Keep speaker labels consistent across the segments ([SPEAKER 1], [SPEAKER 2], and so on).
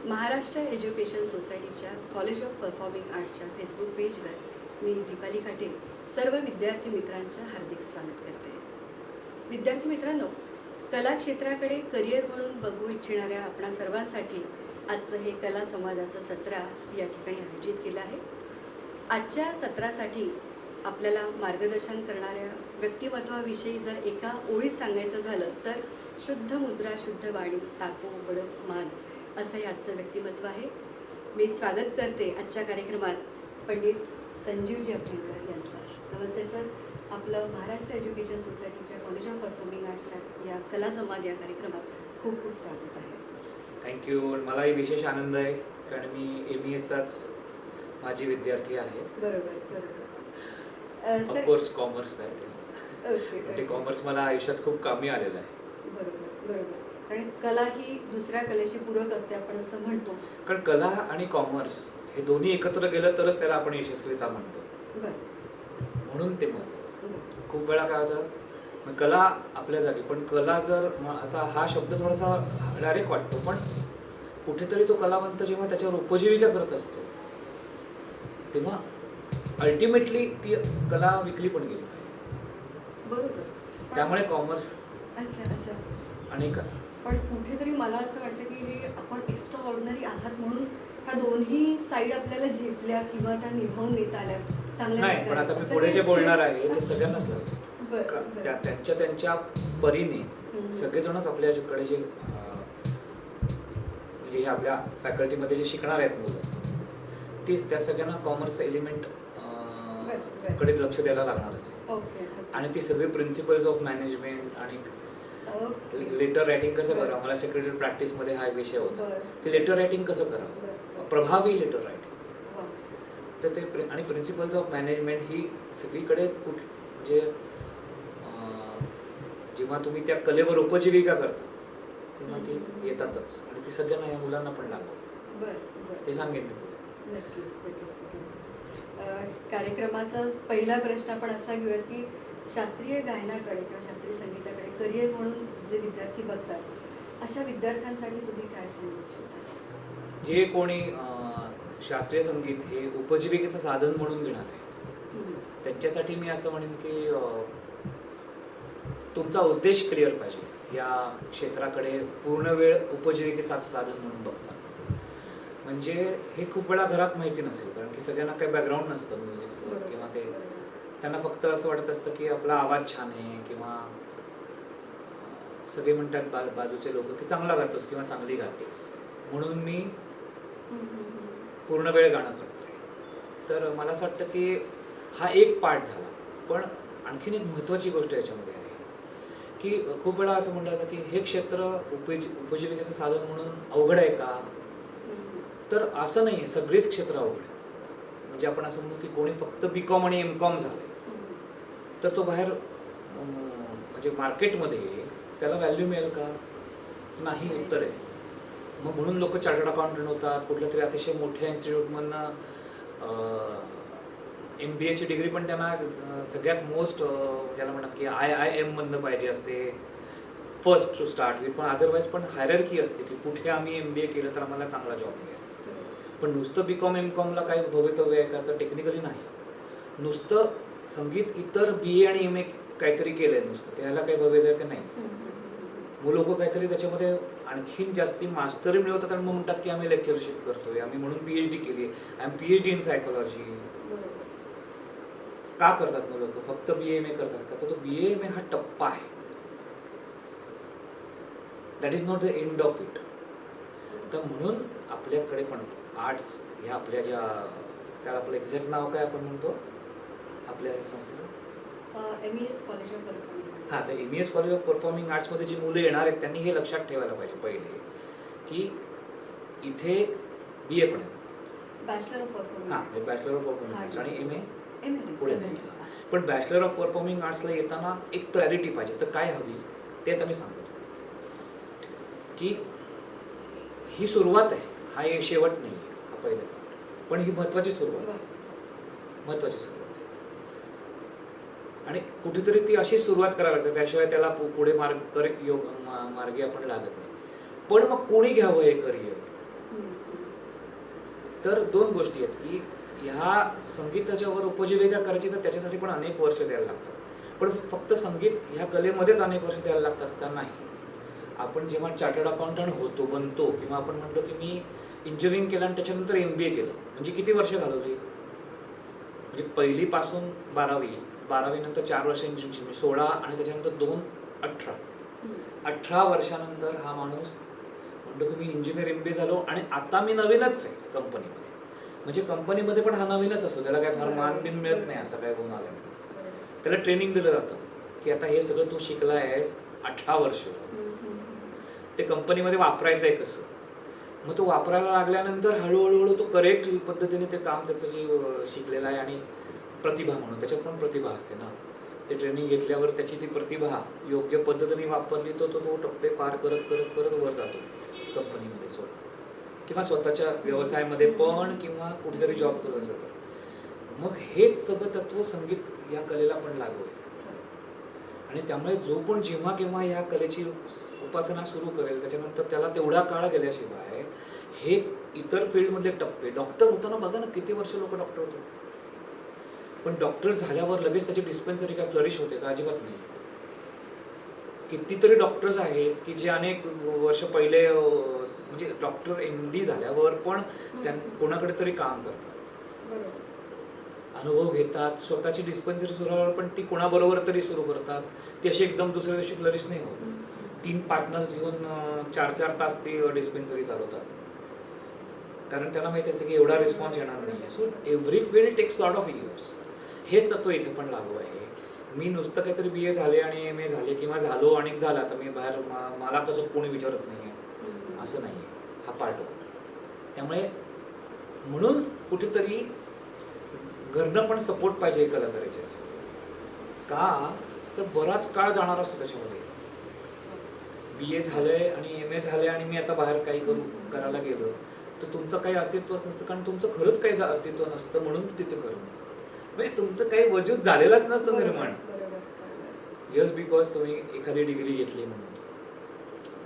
[SPEAKER 1] Maharashtra education सोसायटीच्या college of performing आर्ट्सच्या Facebook पेजवर मी दीपाली काटे सर्व विद्यार्थी मित्रांचं हार्दिक स्वागत करते. विद्यार्थी मित्रांनो, कला क्षेत्राकडे करिअर म्हणून बघू इच्छिणाऱ्या आपणा सर्वांसाठी आजचं हे कला संवादाचं सत्र या ठिकाणी आयोजित केलं आहे. आजच्या सत्रासाठी आपल्याला मार्गदर्शन करणाऱ्या व्यक्तिमत्वाविषयी जर एका ओळीत सांगायचं झालं तर शुद्ध मुद्रा, शुद्ध वाणी, ताको बडक मान असं याचं व्यक्तिमत्व आहे. मी स्वागत करते आजच्या कार्यक्रमात पंडित संजीवजी अभ्यंकर यांचं. नमस्ते सर. आपलं महाराष्ट्र एज्युकेशन सोसायटीच्या कॉलेज ऑफ परफॉर्मिंग आर्ट्सच्या या कला संवाद या कार्यक्रमात खूप खूप स्वागत आहे.
[SPEAKER 2] थँक्यू. मलाही विशेष आनंद आहे कारण मी MESचाच माझी विद्यार्थी आहे.
[SPEAKER 1] बरोबर बरोबर.
[SPEAKER 2] ऑफकोर्स कॉमर्स आहे ते. ते कॉमर्स मला आयुष्यात खूप कामी आलेलं आहे.
[SPEAKER 1] बरोबर बरोबर. आणि कला ही दुसऱ्या कलेशी पूरक असते आपण असं म्हणतो.
[SPEAKER 2] कारण कला आणि कॉमर्स हे दोन्ही एकत्र गेलं तरच त्याला आपण यशस्वीता म्हणतो. म्हणून ते महत्त्वाचं. खूप वेळा काय होतं, मग कला आपल्या जागी, पण कला जर असा हा शब्द थोडासा डायरेक्ट वाटतो, पण कुठेतरी तो कलावंत जेव्हा त्याच्यावर उपजीविका करत असतो तेव्हा अल्टिमेटली ती कला विकली पण गेली पाहिजे.
[SPEAKER 1] बरोबर.
[SPEAKER 2] त्यामुळे कॉमर्स
[SPEAKER 1] अच्छा अच्छा.
[SPEAKER 2] आणि
[SPEAKER 1] पण कुठेतरी मला असं वाटतं की हे आपण एक्स्ट्रा ऑर्डिनरी आहात म्हणून ह्या दोन्ही साईड आपल्याला झेपल्या किंवा त्या निभावून नेता आल्या चांगल्या
[SPEAKER 2] नाही. पण आता मी पुढे जे बोलणार आहे ते सगळ्यांनाच लागतं. त्यांच्या त्यांच्या परीने सगळेजणच आपल्याकडे जे म्हणजे हे आपल्या फॅकल्टीमध्ये जे शिकणार आहेत मुलं, तीच त्या सगळ्यांना कॉमर्स एलिमेंट कडे लक्ष द्यायला लागणारच आहे. आणि ती सगळी प्रिन्सिपल्स ऑफ मॅनेजमेंट आणि लेटर रायटिंग कसं करावं, मला सेक्रेटरी प्रॅक्टिसमध्ये हा एक विषय होता की लेटर रायटिंग कसं करावं, प्रभावी लेटर रायटिंग. तर ते आणि प्रिन्सिपल्स ऑफ मॅनेजमेंट ही सगळीकडे म्हणजे जेव्हा तुम्ही त्या कलेवर उपजीविका करता तेव्हा ती येतातच आणि ती सगळ्यांना या मुलांना पण लागतं. ते सांगेन मी.
[SPEAKER 1] नक्कीच नक्कीच. कार्यक्रमाचा पहिला प्रश्न आपण असा घेऊयात की शास्त्रीय गायनाकडे किंवा शास्त्रीय संगीताकडे करिअर म्हणून जे विद्यार्थी बघतात अशा विद्यार्थ्यांसाठी तुम्ही काय सांगू इच्छिता?
[SPEAKER 2] जे कोणी शास्त्रीय संगीत हे उपजीविकेचं साधन म्हणून घेणार आहे त्यांच्यासाठी मी असं म्हणेन की तुमचा उद्देश क्लिअर पाहिजे. या क्षेत्राकडे पूर्ण वेळ उपजीविकेचं साधन म्हणून बघता. म्हणजे हे खूप वेळा घरात माहिती नसेल, कारण की सगळ्यांना काही बॅकग्राऊंड नसतं म्युझिकचं, किंवा ते त्यांना फक्त असं वाटत असतं की आपला आवाज छान आहे, किंवा सगळे म्हणतात बाजूचे लोक की चांगला गातोस किंवा चांगली गातेस, म्हणून मी पूर्ण वेळ गाणं करतोय. तर मला असं वाटतं की हा एक पार्ट झाला. पण आणखीन एक महत्त्वाची गोष्ट याच्यामध्ये आहे की खूप वेळा असं म्हटलं जातं की हे क्षेत्र उपजीविकेचं साधन म्हणून अवघड आहे का, तर असं नाही. सगळेच क्षेत्र अवघड आहे. म्हणजे आपण असं म्हणू की कोणी फक्त BCom आणि MCom झालंय तर तो बाहेर म्हणजे मार्केटमध्ये त्याला व्हॅल्यू मिळेल का, नाही. उत्तर आहे. मग म्हणून लोक चार्टर्ड अकाउंटंट होतात, कुठल्या तरी अतिशय मोठ्या इन्स्टिट्यूटमधनं MBAची डिग्री पण त्यांना सगळ्यात मोस्ट ज्याला म्हणतात की IIM मधनं पाहिजे असते फर्स्ट टू स्टार्ट विथ. पण अदरवाईज पण हायरार्की असते की कुठे आम्ही MBA केलं तर आम्हाला चांगला जॉब मिळेल. पण नुसतं BCom MComला काही भवितव्य आहे का, तर टेक्निकली नाही. नुसतं संगीत इतर BA आणि MA काहीतरी केलंय नुसतं, त्याला काही भवितव्य का नाही. मग लोक काहीतरी त्याच्यामध्ये आणखीन जास्ती मास्टरी मिळवतात आणि मग म्हणतात की आम्ही लेक्चरशिप करतोय, आम्ही म्हणून PhD केली, I am PhD in psychology. का करतात मग लोक? फक्त BA MA करतात का? तर तो BA MA हा टप्पा आहे. That is not the end of it. तर म्हणून आपल्याकडे पण आर्ट्स ह्या आपल्या ज्या, त्याला आपलं एक्झॅक्ट नाव काय आपण म्हणतो आपल्या संस्थेचं?
[SPEAKER 1] MES college of performing.
[SPEAKER 2] हां, तर MES कॉलेज ऑफ परफॉर्मिंग आर्ट्समध्ये जी मुलं येणार आहेत त्यांनी हे लक्षात ठेवायला पाहिजे पहिले की इथे BA पण आहे,
[SPEAKER 1] बॅचलर ऑफ परफॉर्मिंग.
[SPEAKER 2] हां, बॅचलर ऑफ परफॉर्मिंग आर्ट्स आणि MA पुढे नाही. पण बॅचलर ऑफ परफॉर्मिंग आर्ट्सला येताना एक क्लॅरिटी पाहिजे. तर काय हवी ते आता मी सांगतो की ही सुरुवात आहे, हा एक शेवट नाही. हा पहिला, पण ही महत्त्वाची सुरुवात आहे. महत्त्वाची सुरुवात आहे आणि कुठेतरी ती अशी सुरुवात करायला लागते, त्याशिवाय त्याला पुढे मार्गी आपण लागत नाही. पण मग कोणी घ्यावं हे करिअर, तर दोन गोष्टी आहेत की ह्या संगीताच्यावर उपजीविका करायची तर त्याच्यासाठी पण अनेक वर्ष द्यायला लागतात. पण फक्त संगीत ह्या कलेमध्येच अनेक वर्ष द्यायला लागतात का? नाही. आपण जेव्हा चार्टर्ड अकाउंटंट बनतो किंवा आपण म्हणतो की मी इंजिनिअरिंग केलं आणि त्याच्यानंतर MBA केलं, म्हणजे किती वर्ष घालवली? म्हणजे पहिलीपासून 12वी नंतर 4 वर्ष इंजिनिअरिंग, 16 आणि त्याच्यानंतर 2 18. 18 वर्षानंतर हा माणूस म्हणतो की मी इंजिनिअर MBA झालो आणि आता मी नवीनच आहे कंपनीमध्ये. म्हणजे कंपनीमध्ये पण हा नवीनच असतो, त्याला काय फार मान बिन मिळत नाही असं काय होऊन आलं. त्याला ट्रेनिंग दिलं जातं की आता हे सगळं तू शिकला आहेस 18 वर्ष, ते कंपनीमध्ये वापरायचं आहे कसं. मग तो वापरायला लागल्यानंतर हळूहळू तो करेक्ट पद्धतीने ते काम त्याचं जे शिकलेलं आहे आणि प्रतिभा म्हणून त्याच्यात पण प्रतिभा असते ना, ते ट्रेनिंग घेतल्यावर त्याची ती प्रतिभा योग्य पद्धतीने वापरली तो टप्पे पार करत करत करत वर जातो कंपनीमध्ये किंवा स्वतःच्या व्यवसायामध्ये पण किंवा कुठेतरी जॉब करत असेल तर. मग हेच सगळं तत्व संगीत या कलेला पण लागू आहे. आणि त्यामुळे जो पण जेव्हा केव्हा या कलेची उपासना सुरू करेल त्याच्यानंतर त्याला तेवढा काळ गेल्याशिवाय हे इतर फील्डमधले टप्पे, डॉक्टर होताना बघा ना किती वर्ष लोक डॉक्टर होते, पण डॉक्टर झाल्यावर लगेच त्याची डिस्पेन्सरी काय फ्लरिश होते का? अजिबात नाही. कितीतरी डॉक्टर्स आहेत की जे अनेक वर्ष पहिले म्हणजे डॉक्टर MD झाल्यावर पण कोणाकडे तरी काम करतात, अनुभव घेतात, स्वतःची डिस्पेन्सरी सुरू झाल्यावर पण ती कोणाबरोबर तरी सुरू करतात. ती अशी एकदम दुसऱ्या दिवशी फ्लरिश नाही होत. 3 पार्टनर्स घेऊन 4-4 तास ती डिस्पेन्सरी चालवतात, कारण त्यांना माहिती असतं की एवढा रिस्पॉन्स येणार नाही. So every field takes lot of years. हेच तत्व इथे पण लागू आहे. मी नुसतं काहीतरी BA झाले आणि MA झाले किंवा झालो आणि झाला तर मी बाहेर मला कसं कोणी विचारत नाही आहे असं नाही आहे. हा पार्ट होतो. त्यामुळे म्हणून कुठेतरी घरनं पण सपोर्ट पाहिजे कलाकाराचे असेल का, तर बराच काळ जाणार असतो त्याच्यामध्ये. BA झालंय आणि MA झालंय आणि मी आता बाहेर काही करायला गेलो तर तुमचं काही अस्तित्वच नसतं, कारण तुमचं खरंच काही अस्तित्व नसतं म्हणून तिथे करणं म्हणजे तुमचं काही वजूद झालेलाच नसतं निर्माण, जस्ट बिकॉज तुम्ही एखादी डिग्री घेतली म्हणून.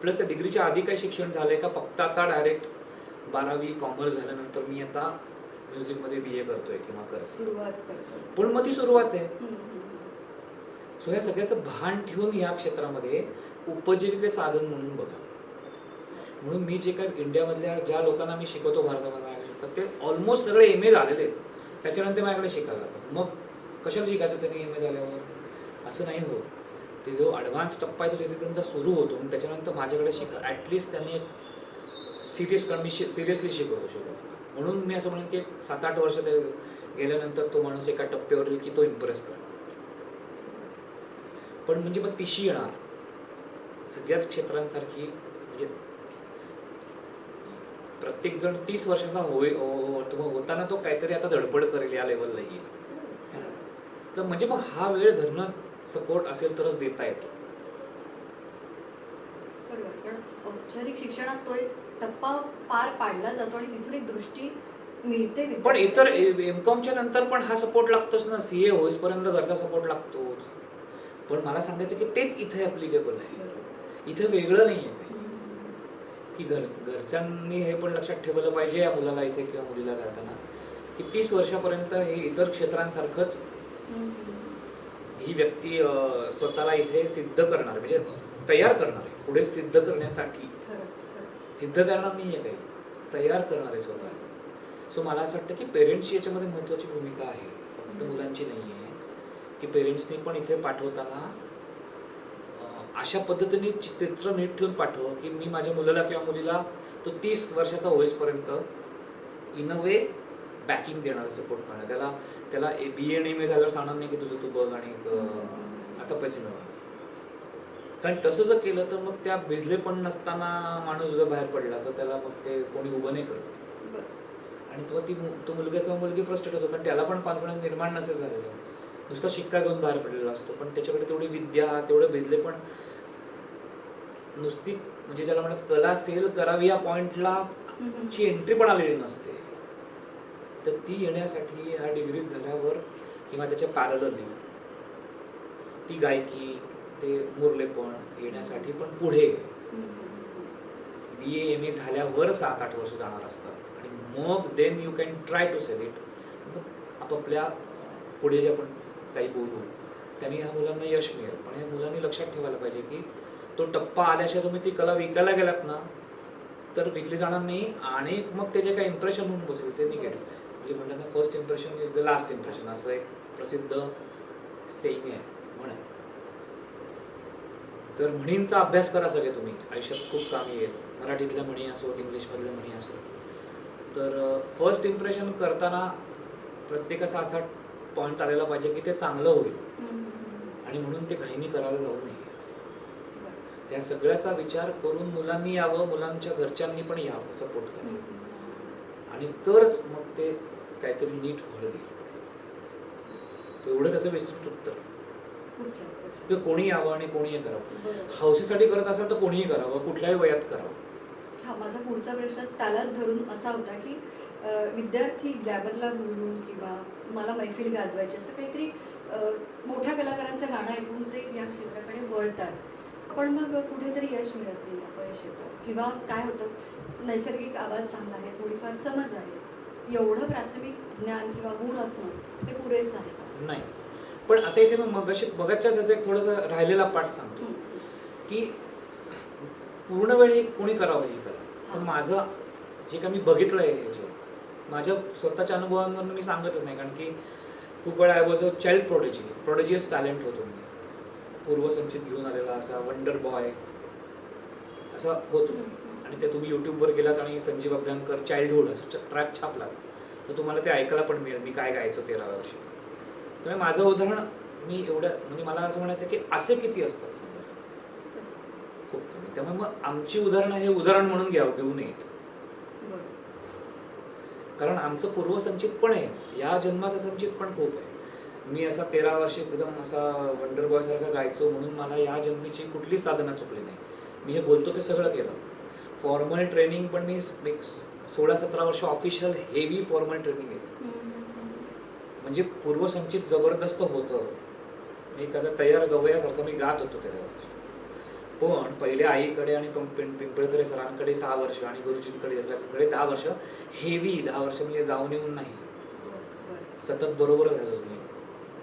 [SPEAKER 2] प्लस त्या डिग्रीच्या आधी काही शिक्षण झालंय का, फक्त आता डायरेक्ट 12वी कॉमर्स झाल्यानंतर मी आता म्युझिकमध्ये BA करतोय किंवा
[SPEAKER 1] सुरुवात करतो,
[SPEAKER 2] पण मग ती सुरुवात आहे. सो या सगळ्याचं भान ठेवून या क्षेत्रामध्ये उपजीविके साधन म्हणून बघा. म्हणून मी जे काही इंडियामधल्या ज्या लोकांना मी शिकवतो भारतामध्ये ते ऑलमोस्ट सगळे MA झालेले आहेत, त्याच्यानंतर माझ्याकडे शिकायला जातात. मग कशाला शिकायचं त्यांनी MA झाल्यावर? असं नाही होत. ते जो ॲडव्हान्स टप्पा आहे तो तिथे त्यांचा सुरू होतो आणि त्याच्यानंतर माझ्याकडे ॲटलिस्ट त्यांनी एक सिरियसली शिकवतो. म्हणून मी असं म्हणेन की 7-8 वर्ष ते गेल्यानंतर तो माणूस एका टप्प्यावर येईल की तो इम्प्रेस करणार. पण म्हणजे मग तिशी येणार सगळ्याच क्षेत्रांसारखी. म्हणजे प्रत्येक जण 30 वर्षाचा होताना तो काहीतरी आता धडपड करेल या लेवलला येईल. तर म्हणजे मग हा वेळ घरनं सपोर्ट असेल तरच देता येतो.
[SPEAKER 1] बरोबर, कारण औपचारिक शिक्षणात तो एक टप्पा पार पाडला जातो आणि तिथून एक दृष्टी मिळते.
[SPEAKER 2] पण इतर MCOMच्या नंतर पण हा सपोर्ट लागतोच ना. CA होईपर्यंत घरचा सपोर्ट लागतोच. पण मला सांगायचं की तेच इथे ऍप्लिकेबल आहे. इथे वेगळं नाहीये की घरच्यांनी हे पण लक्षात ठेवलं पाहिजे या मुलाला इथे किंवा मुलीला घालताना की 30 वर्षापर्यंत हे इतर क्षेत्रांसारखंच ही व्यक्ती स्वतःला इथे सिद्ध करणार, म्हणजे तयार करणार आहे पुढे सिद्ध करण्यासाठी. सिद्ध करणार नाहीये काही, तयार करणार आहे स्वतः. सो मला असं वाटतं की पेरेंट्सची याच्यामध्ये महत्त्वाची भूमिका आहे, फक्त मुलांची नाही आहे. की पेरेंट्सनी पण इथे पाठवताना अशा पद्धतीने चित्र नीट ठेवून पाठव की मी माझ्या मुलाला किंवा मुलीला तो 30 वर्षाचा होईपर्यंत इन अ वे बॅकिंग देणार, सपोर्ट करणार. त्याला BA आणि MA झाल्यावर सांगणार नाही की तुझं तू बघ आणि आता पैसे मिळवणार. कारण तसं जर केलं तर मग त्या भिजले पण नसताना माणूस जर बाहेर पडला तर त्याला मग ते कोणी उभं नाही करत आणि तो मुलगा किंवा मुलगी फ्रस्ट्रेट होतो, कारण त्याला पण कॉन्फिडन्स निर्माण नसेल झालेलं. नुसता शिक्का घेऊन बाहेर पडलेला असतो, पण त्याच्याकडे तेवढी विद्या, तेवढे भिजले पण नुसती म्हणजे ज्याला म्हणत कला सेल करावी या पॉइंटला ची एंट्री पण आलेली नसते. तर ती येण्यासाठी ह्या डिग्रीत झाल्यावर किंवा त्याच्या पॅरलली ती गायकी, ते मुरलेपण येण्यासाठी पण पुढे BA MA झाल्यावर 7-8 वर्ष जाणार असतात आणि मग then you can try to sell it. मग आपापल्या पुढे जे आपण काही बोलू त्यांनी ह्या मुलांना यश मिळेल. पण ह्या मुलांनी लक्षात ठेवायला पाहिजे की तो टप्पा आल्याशिवाय तुम्ही ती कला विकायला गेलात ना तर विकली जाणार नाही आणि मग ते जे काही इम्प्रेशन होऊन बसेल ते निगेटिव्ह. म्हणजे म्हणतात ना first impression is the last impression, असं एक प्रसिद्ध सेईंग आहे, म्हण आहे. तर म्हणींचा अभ्यास करा सगळे तुम्ही, आयुष्यात खूप कामी येईल. मराठीतल्या म्हणी असो, इंग्लिशमधल्या म्हणी असो. तर फर्स्ट इम्प्रेशन करताना प्रत्येकाचा असा पॉईंट आलेला पाहिजे की ते चांगलं होईल आणि म्हणून ते घाईनी करायला जाऊ नये. त्या सगळ्याचा विचार करून मुलांनी यावं, मुलांच्या घरच्यांनी पण यावं, सपोर्ट करावं आणि तरच मग ते काहीतरी नीट घड देईल. एवढं त्याचं विस्तृत उत्तर. कोणी यावं आणि कोणीही करावं. हौसेसाठी करत असाल तर कोणीही करावं, कुठल्याही वयात करावं.
[SPEAKER 1] हा, माझा पुढचा प्रश्न त्यालाच धरून असा होता की विद्यार्थी ग्लॅमरला म्हणून किंवा मला मैफिल गाजवायची असं काहीतरी मोठ्या कलाकारांचं गाणं ऐकून ते या क्षेत्राकडे वळतात, पण मग कुठेतरी यश मिळत नाही, अपयश येतं किंवा काय होतं, नैसर्गिक आवाज चांगला आहे, थोडीफार समज आहे, एवढं प्राथमिक ज्ञान किंवा गुण असणं हे पुरेसं आहे का?
[SPEAKER 2] नाही. पण आता इथे मग मगाच्याच एक थोडंसं राहिलेला पाठ सांगतो की पूर्ण वेळ हे कोणी करावं ही कला. पण माझं जे काही मी बघितलं आहे हे जे माझ्या स्वतःच्या अनुभवांवरून मी सांगतच नाही, कारण की खूप वेळा I was a child prodigious talent होतो मी. पूर्वसंचित घेऊन आलेला असा वंडर बॉय असा होतो. आणि ते तुम्ही यूट्यूबवर गेलात आणि संजीव अभ्यंकर चाइल्डहुड असं ट्रॅक छापलात तर तुम्हाला ते ऐकायला पण मिळेल मी काय गायचो 13व्या वर्षी. त्यामुळे माझं उदाहरण मी एवढं म्हणजे मला असं म्हणायचं की असे किती असतात समजा, खूप कमी. त्यामुळे मग आमची उदाहरणं हे उदाहरण म्हणून घेऊ नयेत, कारण आमचं पूर्वसंचित पण आहे, या जन्माचं संचित पण खूप आहे. मी असा 13 वर्षी एकदम असा वंडर बॉय सारखा गायचो म्हणून मला या जन्मीची कुठलीच साधना चुकली नाही. मी हे बोलतो ते सगळं केलं. फॉर्मल ट्रेनिंग पण मी 16-17 वर्ष ऑफिशियल हेवी फॉर्मल ट्रेनिंग घेतलं. म्हणजे पूर्वसंचित जबरदस्त होतं. मी एखादा तयार गवयासारखं मी गात होतो 13 वर्ष. पण पहिले आईकडे आणि पिंपळकरे सरांकडे 6 वर्ष आणि गुरुजींकडे असल्याकडे 10 वर्ष हेवी 10 वर्ष म्हणजे जाऊन येऊन नाही, सतत बरोबर राहायचो मी.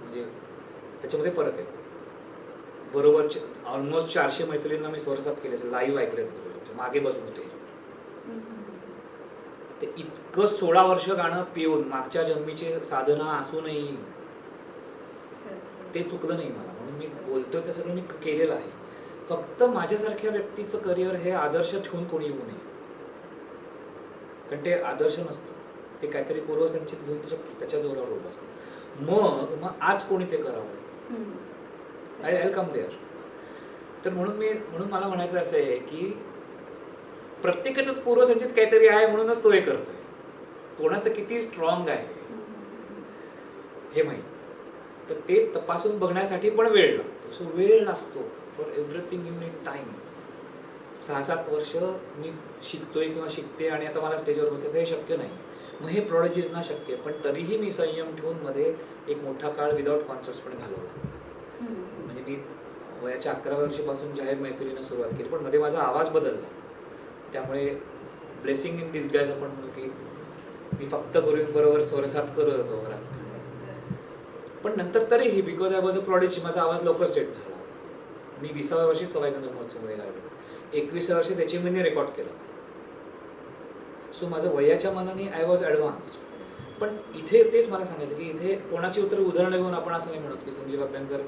[SPEAKER 2] म्हणजे त्याच्यामध्ये फरक आहे. बरोबर ऑलमोस्ट 400 मैफिलींना मी स्वरसाप केले असेल, लाईव्ह ऐकले मागे बसून स्टेज. ते इतकं 16 वर्ष गाणं पिऊन मागच्या जन्मीचे साधना असूनही ते चुकलं नाही मला, म्हणून मी बोलतोय ते सगळं मी केलेलं आहे. फक्त माझ्यासारख्या व्यक्तीचं करिअर हे आदर्श ठेवून कोणी येऊ नये, कारण ते आदर्श नसतं, ते काहीतरी पूर्वसंचित घेऊन त्याच्या जोरावर उभं असतं. मग आज कोणी ते करावं, आय कम देअर. तर म्हणून मला म्हणायचं असं आहे की प्रत्येकाचंच पूर्वसंचित काहीतरी आहे म्हणूनच तो हे करतोय. कोणाचं किती स्ट्रॉंग आहे हे माहीत, तर ते तपासून बघण्यासाठी पण वेळ लागतो. सो वेळ लागतो. For everything you need time. 6-7 वर्ष मी शिकतोय किंवा शिकते आणि आता मला स्टेजवर बसायचं हे शक्य नाही. मग हे प्रोडक्ट ना शक्य, पण तरीही मी संयम ठेवून मध्ये एक मोठा काळ विदाउट कॉन्सर्ट्स पण घालवला. म्हणजे मी वयाच्या 11व्या वर्षीपासून जाहीर मैफिलीनं सुरुवात केली, पण मध्ये माझा आवाज बदलला. त्यामुळे ब्लेसिंग इन डिस्गाइज आपण म्हणू की मी फक्त गुरूंबरोबर स्वरसात करत होतो बराच. पण नंतर तरीही because I was a prodigy माझा आवाज लवकर सेट झाला. मी 20व्या वर्षी सवाई गंधर्व महोत्सवमध्ये गायलो, 21व्या वर्षी त्याची मी रेकॉर्ड केलं. सो माझं वयाच्या मानाने आय वॉज ॲडव्हान्स्ड. पण इथे तेच मला सांगायचं की इथे कोणाची उदाहरणं घेऊन आपण असं नाही म्हणत की संजीव अभ्यंकर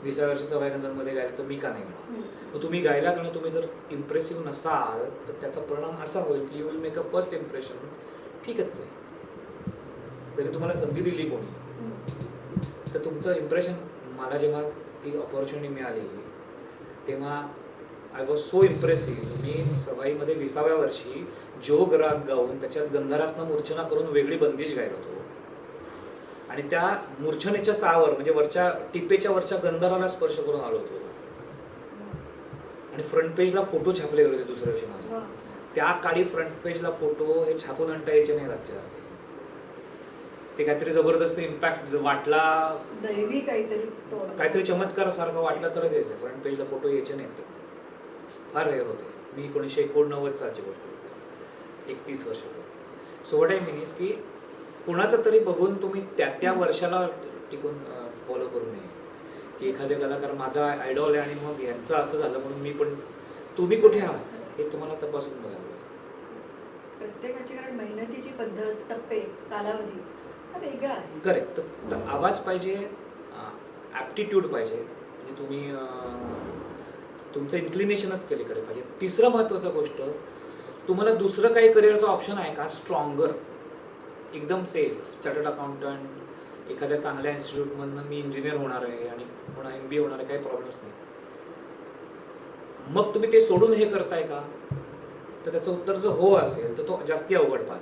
[SPEAKER 2] 20व्या वर्षी सवाई गंधर्वमध्ये गायलं तर मी का नाही गाणं. मग तुम्ही गायलात आणि तुम्ही जर इम्प्रेसिव्ह नसाल तर त्याचा परिणाम असा होईल की you will make a first impression. ठीकच आहे, जरी तुम्हाला संधी दिली कोणी तर तुमचं इम्प्रेशन. मला जेव्हा ती ऑपॉर्च्युनिटी मिळाली तेव्हा आय वॉज सो इम्प्रेसिव्ह. मी सवाईमध्ये 20व्या वर्षी जोग राग गाऊन त्याच्यात गंधारातनं मूर्छना करून वेगळी बंदिश गायलो होतो आणि त्या मूर्छनेच्या सावर म्हणजे वरच्या टिपेच्या वरच्या गंधाराला स्पर्श करून आलो होतो. आणि फ्रंट पेजला फोटो छापले गेले होते दुसऱ्या दिवशी माझे. त्या काळी फ्रंट पेजला फोटो हे छापून आणता यायचे नाही राज्यात. ते काहीतरी जबरदस्त इम्पॅक्ट वाटला,
[SPEAKER 1] दैवी काहीतरी
[SPEAKER 2] चमत्कार सारखं वाटलं तरच यायचं. फ्रंट पेजला फोटो यायचे नाहीत, फार रेअर होते. मी 1989 सालची गोष्ट बोलतो, 31 वर्षापूर्वी. So what I mean is की कुणाचं तरी बघून तुम्ही त्या वर्षाला टिकून फॉलो करू नये, की एखादे कलाकार माझा आयडॉल आहे आणि मग यांचं असं झालं म्हणून मी पण. तुम्ही कुठे आहात हे तुम्हाला तपासून बघायला लागेल.
[SPEAKER 1] प्रत्येकाची, कारण मेहनतीची पद्धत, टप्पे, कालावधी हा वेगळा आहे.
[SPEAKER 2] करेक्ट. तर आवाज पाहिजे, ॲप्टिट्यूड पाहिजे, म्हणजे तुम्ही तुमचं इन्क्लिनेशनच केलीकडे पाहिजे. तिसरं महत्त्वाचं गोष्ट, तुम्हाला दुसरं काही करिअरचं ऑप्शन आहे का स्ट्रॉंगर, एकदम सेफ, चार्टर्ड अकाउंटंट, एखाद्या चांगल्या इन्स्टिट्यूटमधनं मी इंजिनियर होणार आहे आणि पुन्हा MBA होणार आहे, काही प्रॉब्लेम्स नाही. मग तुम्ही ते सोडून हे करताय का, तर त्याचं उत्तर जर हो असेल तर तो जास्ती अवघड पाहत.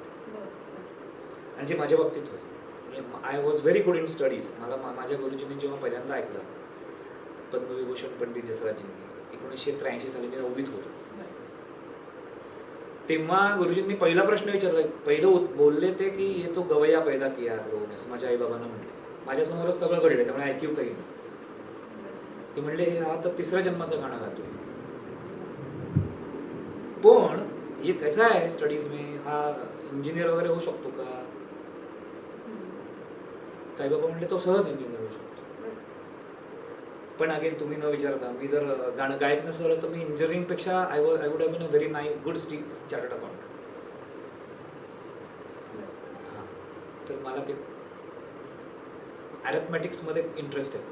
[SPEAKER 2] आणि जे माझ्या बाबतीत होतं, I was very good in studies. मला माझ्या गुरुजींनी जेव्हा पहिल्यांदा ऐकलं, पद्मविभूषण पंडित जसराजजींनी, 1983 साली मी 9वीत होतो, तेव्हा गुरुजींनी पहिला प्रश्न विचारला, पहिलं बोलले ते की ये तो गवैया पैदा किया लोगों ने, असं माझ्या आईबाबांना म्हणले. माझ्यासमोरच सगळं घडलं, त्यामुळे ऐक्यू काही नाही. ते म्हणले हा तर तिसऱ्या जन्माचं गाणं गातोय. पण हे कैसा आहे स्टडीज में, हा इंजिनियर वगैरे होऊ शकतो का. ताई बाबा म्हणले तो सहज इंजिनियर होऊ शकतो. पण अगेन तुम्ही न विचारता, मी जर गाणं गायक नसलं तर मी इंजिनिअरिंगपेक्षा I would have been a very good chartered accountant. हां, तर मला ते ॲरेथमॅटिक्समध्ये इंटरेस्ट आहे,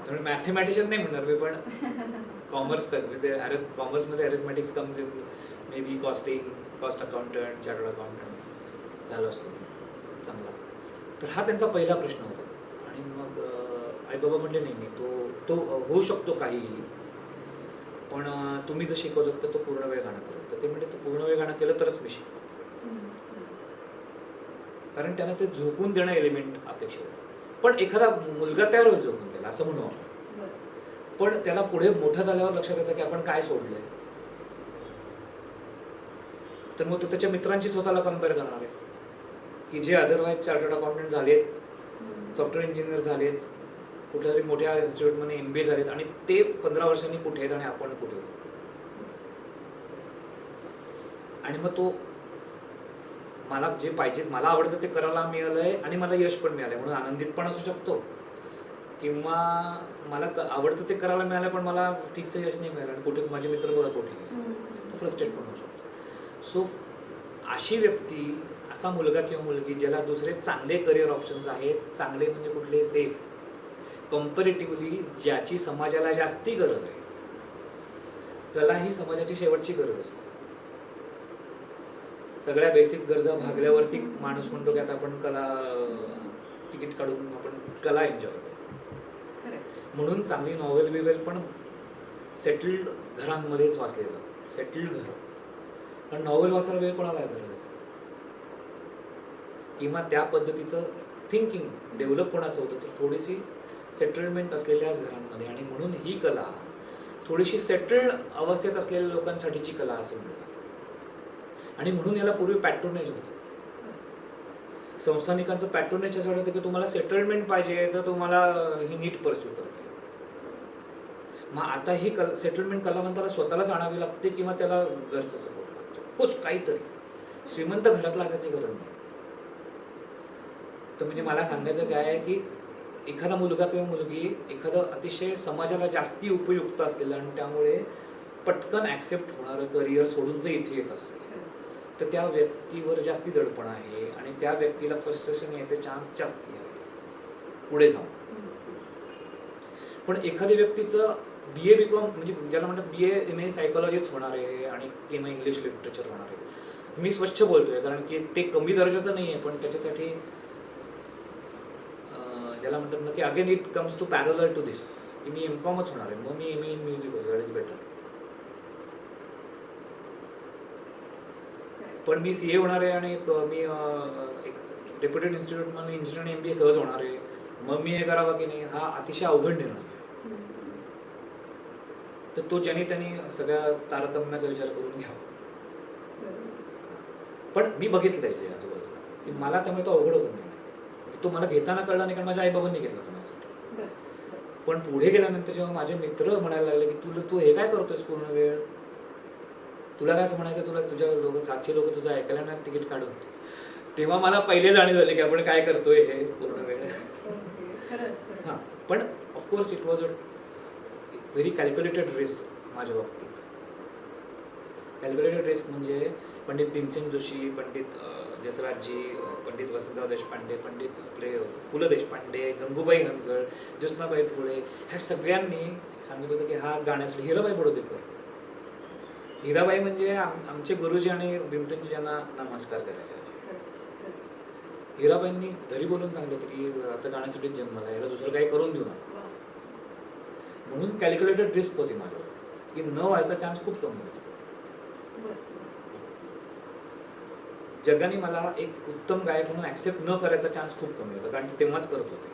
[SPEAKER 2] त्यामुळे मॅथमॅटिशियन नाही म्हणणार मी, पण कॉमर्स कॉमर्समध्ये arithmetics comes in, may be costing, cost accountant, chartered accountant झालं असतो चांगला. तर हा त्यांचा पहिला प्रश्न होता. आणि मग आई बाबा म्हणले नाही नाही, तो होऊ शकतो काहीही, पण तुम्ही जर शिकवत तर तो पूर्ण वेळ गाणं करत. तर ते म्हणले तो पूर्ण वेळ गाणं केलं तरच मी शिकतो, कारण त्यांना ते झोकून देणं एलिमेंट अपेक्षित होतं. पण एखादा मुलगा तयार होईल झोकून द्यायला, असं म्हणू आपण, पण त्याला पुढे मोठं झाल्यावर लक्षात येतं की आपण काय सोडलंय. तर मग तो त्याच्या मित्रांची स्वतःला कम्पेअर करणार आहे, की जे अदरवाईज चार्टर्ड अकाउंटंट झालेत, सॉफ्टवेअर इंजिनियर झालेत, कुठल्या तरी मोठ्या इन्स्टिट्यूटमध्ये MBA झालेत, आणि ते 15 वर्षांनी कुठे आहेत आणि आपण कुठे आहोत. आणि मग तो मला जे पाहिजे, मला आवडतं ते करायला मिळालंय आणि मला यश पण मिळालंय म्हणून आनंदित पण असू शकतो, किंवा मला आवडतं ते करायला मिळालं पण मला ठीकसे यश नाही मिळालं आणि कुठे माझे मित्र बघा कुठे गेले, तो फ्रस्ट्रेट पण होऊ शकतो. सो अशी व्यक्ती, असा मुलगा किंवा मुलगी ज्याला दुसरे चांगले करिअर ऑप्शन्स आहेत, चांगले म्हणजे कुठले सेफ, कम्पॅरेटिव्हली ज्याची समाजाला जास्ती गरज आहे, कला ही समाजाची शेवटची गरज असते. सगळ्या बेसिक गरजा भागल्यावरती माणूस म्हणतो की आता आपण कला, तिकीट काढून आपण कला एन्जॉय करू. म्हणून चांगली नॉवेल बिवेल पण सेटल्ड घरांमध्येच वाचले जातात, सेटल्ड घर. कारण नॉवेल वाचायला वेळ कोणाला आहे गरज, किंवा त्या पद्धतीचं थिंकिंग डेव्हलप कोणाचं होतं तर थोडीशी सेटलमेंट असलेल्याच घरांमध्ये. आणि म्हणून ही कला थोडीशी सेटल्ड अवस्थेत असलेल्या लोकांसाठीची कला असं म्हणतात. आणि म्हणून याला पूर्वी पॅट्रोनेज होतं, संस्थानिकांचं पॅट्रोनेज असं होतं की तुम्हाला सेटलमेंट पाहिजे तर तुम्हाला ही नीट परस्यू करते. मग आता ही सेटलमेंट कलावंताला स्वतःलाच आणावी लागते किंवा त्याला घरचं सपोर्ट लागतो, कुछ काहीतरी. श्रीमंत घरातला असायची गरज नाही. तर म्हणजे मला सांगायचं काय आहे की एखादा मुलगा किंवा मुलगी एखादं अतिशय समाजाला जास्ती उपयुक्त असलेलं आणि त्यामुळे पटकन ॲक्सेप्ट होणारं करिअर सोडून जर इथे येत असेल तर त्या व्यक्तीवर जास्ती दडपण आहे आणि त्या व्यक्तीला फ्रस्ट्रेशन यायचे चान्स जास्ती आहे पुढे जाऊन. पण एखाद्या व्यक्तीचं BA BCom म्हणजे ज्याला म्हणतात BA MA सायकोलॉजीच होणार आहे आणि MA इंग्लिश लिटरेचर होणार आहे, मी स्वच्छ बोलतोय कारण की ते कमी दर्जाचं नाही आहे, पण त्याच्यासाठी ज्याला म्हणतात ना की again it comes to parallel to this की मी MComच होणार आहे, मग मी MA इन म्युझिक होतो, दॅट इज बेटर. पण मी CA होणार आहे आणि मी एक रेप्युटेड इन्स्टिट्यूटमध्ये इंजिनिअरिंग MBA सहज होणार आहे, मग मी हे करावं की नाही, हा अतिशय अवघड निर्णय आहे. तर तो ज्याने त्यांनी सगळ्या तारतम्याचा विचार करून घ्यावा. पण मी बघितलंय जे आजूबाजूला की मला त्यामुळे तो अवघड होत नाही, तो मला घेताना कळला नाही कारण माझ्या आईबाबांनी घेतला तो माझ्यासाठी. पण पुढे गेल्यानंतर जेव्हा माझे मित्र म्हणायला लागले की तू हे काय करतोस पूर्ण वेळ, तुला काय असं म्हणायचं, तुला तुझ्या 700 लोक तुझं ऐकायला नाही तिकीट काढून. तेव्हा मला पहिले जाणीव झाली की आपण काय करतोय हे पूर्ण वेळ. हां, पण of course it was a very calculated risk माझ्या बाबतीत. कॅल्क्युलेटेड रिस्क म्हणजे पंडित भीमसेन जोशी, पंडित जसराजजी, पंडित वसंतराव देशपांडे, पंडित आपले पु ल देशपांडे, गंगूबाई हनगळ, ज्योत्स्नाबाई फुले, ह्या सगळ्यांनी सांगितलं होतं की हा गाण्यासाठी हिराबाई बडोदेकर. हिराबाई म्हणजे आमचे गुरुजी आणि भीमसेनजी ज्यांना नमस्कार करायचे. हिराबाईंनी घरी बोलून सांगितलं होतं की आता गाण्यासाठीच जन्माला, याला दुसरं काही करून देऊ नका. म्हणून कॅल्क्युलेटेड रिस्क होती माझ्यावर की न व्हायचा चान्स खूप कमी होता. जगाने मला एक उत्तम गायक म्हणून ऍक्सेप्ट न करायचा चान्स खूप कमी होता, कारण तेव्हाच करत होते.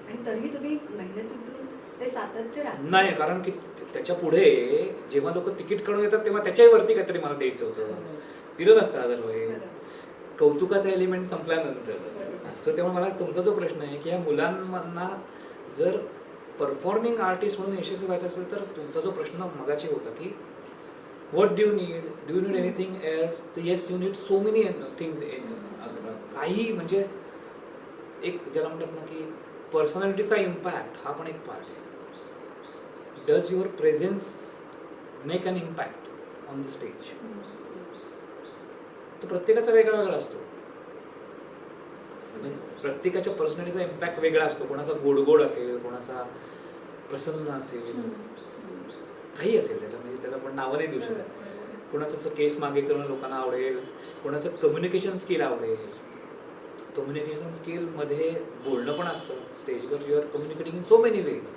[SPEAKER 1] आणि तरीही तुम्ही मेहनतीतून ते सातत्य राखलं
[SPEAKER 2] नाही, कारण की त्याच्या पुढे जेव्हा लोक तिकीट काढून येतात तेव्हा त्याच्याही वरती काहीतरी मला द्यायचं होतं. दिलं नसतं अदरवाईज. कौतुकाचा एलिमेंट संपल्यानंतर. तेव्हा मला तुमचा जो प्रश्न आहे की या मुलांना जर परफॉर्मिंग आर्टिस्ट म्हणून यशस्वी व्हायचं असेल तर तुमचा जो प्रश्न मगाची होता की what do you need anything else, yes you need so many things. काही म्हणजे एक ज्याला म्हणतात ना की पर्सनॅलिटीचा इम्पॅक्ट हा पण एक पार्ट आहे. Does your presence make an impact on the stage. तो प्रत्येकाचा वेगळा वेगळा असतो. प्रत्येकाच्या पर्सनॅलिटीचा इम्पॅक्ट वेगळा असतो. कोणाचा गोड असेल, कोणाचा प्रसन्न असेल, काही असेल त्याला, म्हणजे त्याला पण नावं नाही देऊ शकत. कोणाचं असं केस मागे करणं लोकांना आवडेल, कोणाचं कम्युनिकेशन स्किल आवडेल. कम्युनिकेशन स्किलमध्ये बोलणं पण असतं. स्टेजवर you are communicating in so many ways.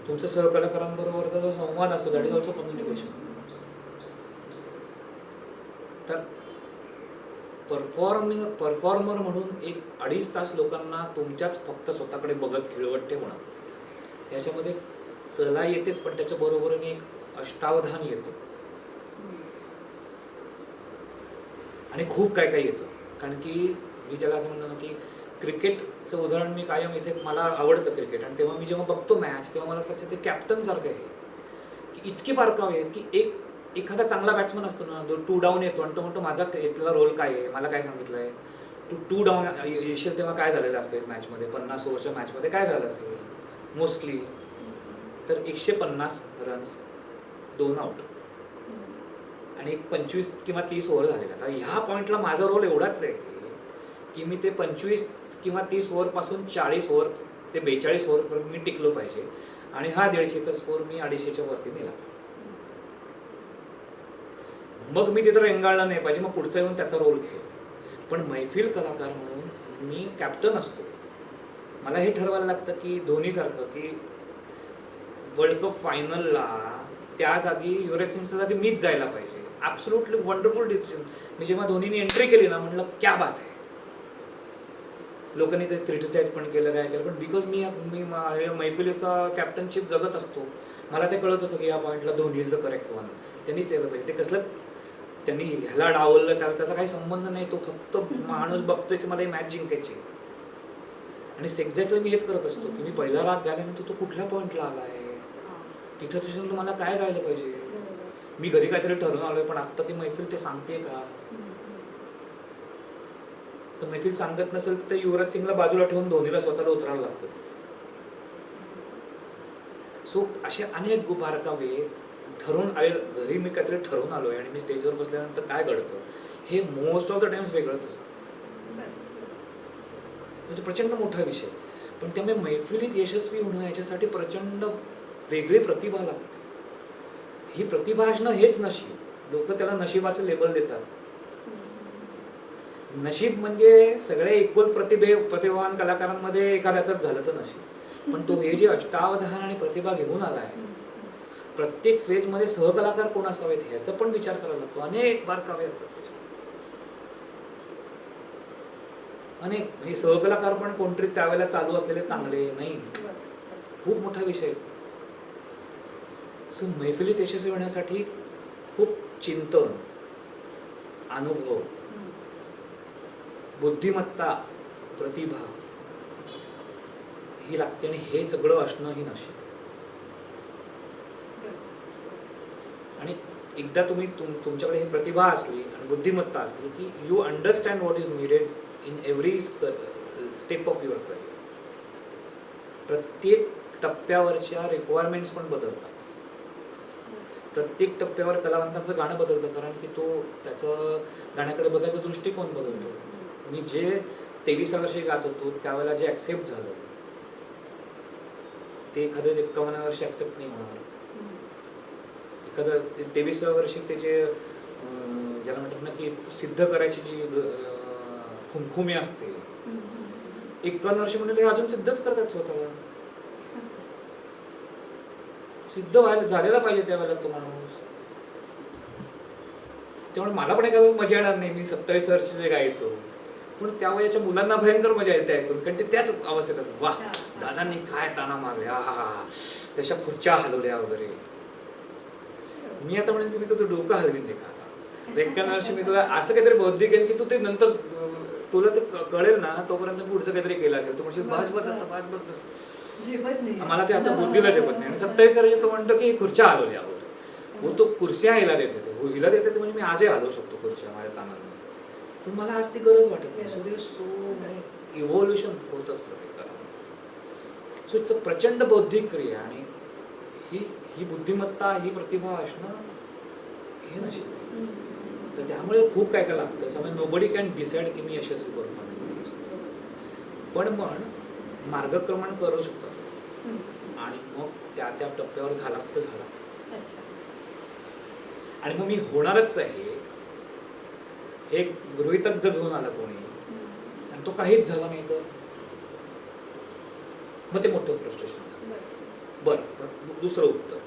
[SPEAKER 2] तुमच्या सहकलाकारांबरोबरचा जो संवाद असतो दॅट इज ऑल्सो कम्युनिकेशन. तर परफॉर्मर म्हणून एक 2.5 तास लोकांना तुमच्याच फक्त स्वतःकडे बघत खिळवत ठेवणं, याच्यामध्ये कला येतेच, पण त्याच्या बरोबरीने एक अष्टावधान येतं आणि खूप काय काय येतं. कारण की मी त्याला असं म्हणलं ना की क्रिकेटचं उदाहरण मी कायम इथे, मला आवडतं क्रिकेट, आणि तेव्हा मी जेव्हा बघतो मॅच तेव्हा मला असं लक्षात, ते कॅप्टन सारखं आहे की इतके बारकावे आहेत की एखादा चांगला बॅट्समन असतो ना, जो 2 डाऊन येतो आणि तो म्हणतो माझा इथला रोल काय आहे, मला काय सांगितलं आहे. 2 डाऊन येशील तेव्हा काय झालेलं असेल मॅचमध्ये, 50 ओव्हरच्या मॅचमध्ये काय झालं असेल मोस्टली, तर 150 रन्स, 2 आउट आणि 25 किंवा 30 ओव्हर झालेला. तर ह्या पॉईंटला माझा रोल एवढाच आहे की मी ते 25 किंवा 30 ओव्हरपासून 40 ओव्हर ते 42 ओव्हरपर्यंत मी टिकलो पाहिजे, आणि हा 150चा स्कोअर मी 250च्या वरती नेला. मग मी तिथं रेंगाळलं नाही पाहिजे, मग पुढचा येऊन त्याचा रोल खेळ. पण मैफिल कलाकार म्हणून मी कॅप्टन असतो. मला हे ठरवायला लागतं की धोनीसारखं की वर्ल्ड कप फायनलला त्या जागी युवराज सिंगच्या जागी मीच जायला पाहिजे. Absolutely wonderful decision. मी जेव्हा धोनीने एंट्री केली ना, म्हणलं क्या बात आहे. लोकांनी ते क्रिटिसाइज पण केलं, काय केलं, पण बिकॉज मी मैफिलीचा कॅप्टनशिप जगत असतो, मला ते कळत होतं की या पॉईंटला Dhoni is the correct one. त्यांनीच केलं पाहिजे. ते कसलं त्यांनी ह्याला डावललं, त्याचा काही संबंध नाही. तो फक्त माणूस बघतोय की मला ही मॅच जिंकायची, आणि एक्झॅक्टली मी हेच करत असतो की मी पहिला राग गायल्यानंतर तो कुठल्या पॉईंटला आला आहे, तिथं तुझ्या तुम्हाला काय गायलं पाहिजे. मी घरी काहीतरी ठरवून आलोय, पण आत्ता ती मैफिल ते सांगते का. तर मैफिल सांगत नसेल तर ते युवराज सिंगला बाजूला ठेवून धोनीला स्वतःला उतरायला लागतं. सो असे अनेक बारकावे ठरवून आले. घरी मी काहीतरी ठरवून आलोय आणि मी स्टेजवर बसल्यानंतर काय घडतं हे मोस्ट ऑफ द टाइम्स वेगळंच असतं. म्हणजे प्रचंड मोठा विषय. पण त्यामुळे मैफिलीत यशस्वी होणं याच्यासाठी प्रचंड वेगळी प्रतिभा लागते. ही प्रतिभा असणं हेच नशीब. लोक त्याला नशिबाचं लेबल देतात. नशीब म्हणजे सगळे इक्वल प्रतिभावान कलाकारांमध्ये एखाद्याच झालं तर नशीब. पण तो हे जे अष्टावधान आणि प्रतिभा घेऊन आलाय, प्रत्येक फेज मध्ये सहकलाकार कोण असावेत ह्याचा पण विचार करावा लागतो. अनेक बारकावे असतात त्याच्यात, अनेक. म्हणजे सहकलाकार पण कोणतरी त्यावेळेला चालू असलेले चांगले नाही, खूप मोठा विषय. सो मैफिलीत यशस्वी होण्यासाठी खूप चिंतन, अनुभव, बुद्धिमत्ता, प्रतिभा ही लागते, आणि हे सगळं असणं ही नशीब. आणि एकदा तुमच्याकडे ही प्रतिभा असली आणि बुद्धिमत्ता असली की you understand what is needed in every step of your career. प्रत्येक टप्प्यावरच्या रिक्वायरमेंट्स पण बदलतात. प्रत्येक टप्प्यावर कलावंतांचं गाणं बदलतं, कारण की तो त्याचं गाण्याकडे बघायचा दृष्टिकोन बदलतो. मी जे 23 वर्षी गात होतो त्यावेळेला जे ॲक्सेप्ट झालं ते एखाद्या 51 वर्षी ॲक्सेप्ट नाही होणार. एखादं 23व्या वर्षी त्याचे ज्याला म्हणतात ना की सिद्ध करायची जी खुमखुमी असते, 51 वर्ष म्हणजे ते अजून सिद्धच करतात स्वतःला. सिद्ध व्हायला झालेला पाहिजे त्यावेळेला तो माणूस. त्यामुळे मला पण एखादं मजा येणार नाही. मी 27 वर्षाचे गायचो, पण त्या वयाच्या मुलांना भयंकर मजा येते ऐकून, कारण ते त्याच अवस्थेत असतात. वा, दादांनी काय ताना मारले, हा त्याच्या खुर्च्या हलवल्या वगैरे. मी आता म्हणेन की मी तुझं डोकं हलवीन नाही का आता 51 वर्ष मी तुला असं काहीतरी बौद्धिक आहे की तू ते नंतर तुला ते कळेल ना, तोपर्यंत पुढचं काहीतरी केलं असेल. तू म्हणशील बस बस आता बस बस बस,
[SPEAKER 1] झेपत नाही
[SPEAKER 2] मला ते आता बुद्धीला झेपत नाही. आणि 27 वर्षाचे तो म्हणतो की खुर्च्या हलवल्या वगैरे. हो, तो कुर्स्या हिला देते, हिला देते म्हणजे मी आजही हलवू शकतो खुर्च्या माझ्या तानाने, पण मला आज ती गरज वाटत नाही. So there so many evolution होत असतं ते करा. सो इट्स अ प्रचंड बौद्धिक क्रिया. आणि ही बुद्धिमत्ता, ही प्रतिभा असणं हे नशीब. तर त्यामुळे खूप काय काय लागतं. त्यामुळे नोबडी कॅन डिसाईड की मी यशस्वी करून पण मार्गक्रमण करू शकतात. आणि मग त्या टप्प्यावर झाला तर झाला. आणि मग मी होणारच आहे हे गृहीतच जर घेऊन आला कोणी आणि तो काहीच झाला नाही तर मग ते मोठं फ्रस्ट्रेशन असतं. बरं, दुसरं उत्तर.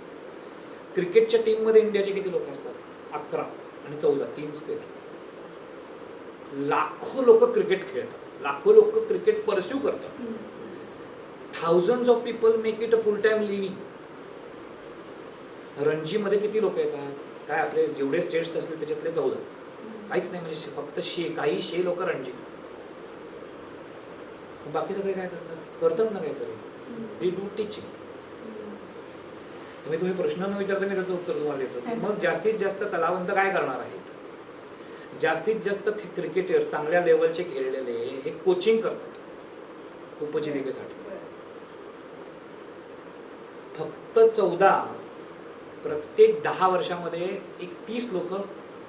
[SPEAKER 2] क्रिकेटच्या टीममध्ये इंडियाचे किती लोक असतात? 11 आणि 14, 3 स्पेअर. लाखो लोक क्रिकेट खेळतात, लाखो लोक क्रिकेट परस्यू करतात. Thousands of people make it a full time living. रणजीमध्ये किती लोक येतात? काय आपले जेवढे स्टेट्स असले त्याच्यातले 14, काहीच नाही म्हणजे फक्त काही 6 लोक रणजी. बाकी सगळे काय करतात ना काहीतरी. They do teaching. तुम्ही प्रश्न न विचारता मी त्याचं उत्तर तुम्हाला देतो. मग जास्तीत जास्त कलावंत काय करणार आहेत? जास्तीत जास्त क्रिकेटर चांगल्या लेवलचे खेळलेले हे कोचिंग करतात उपजीविकेसाठी. फक्त 14, प्रत्येक 10 वर्षामध्ये एक 30 लोक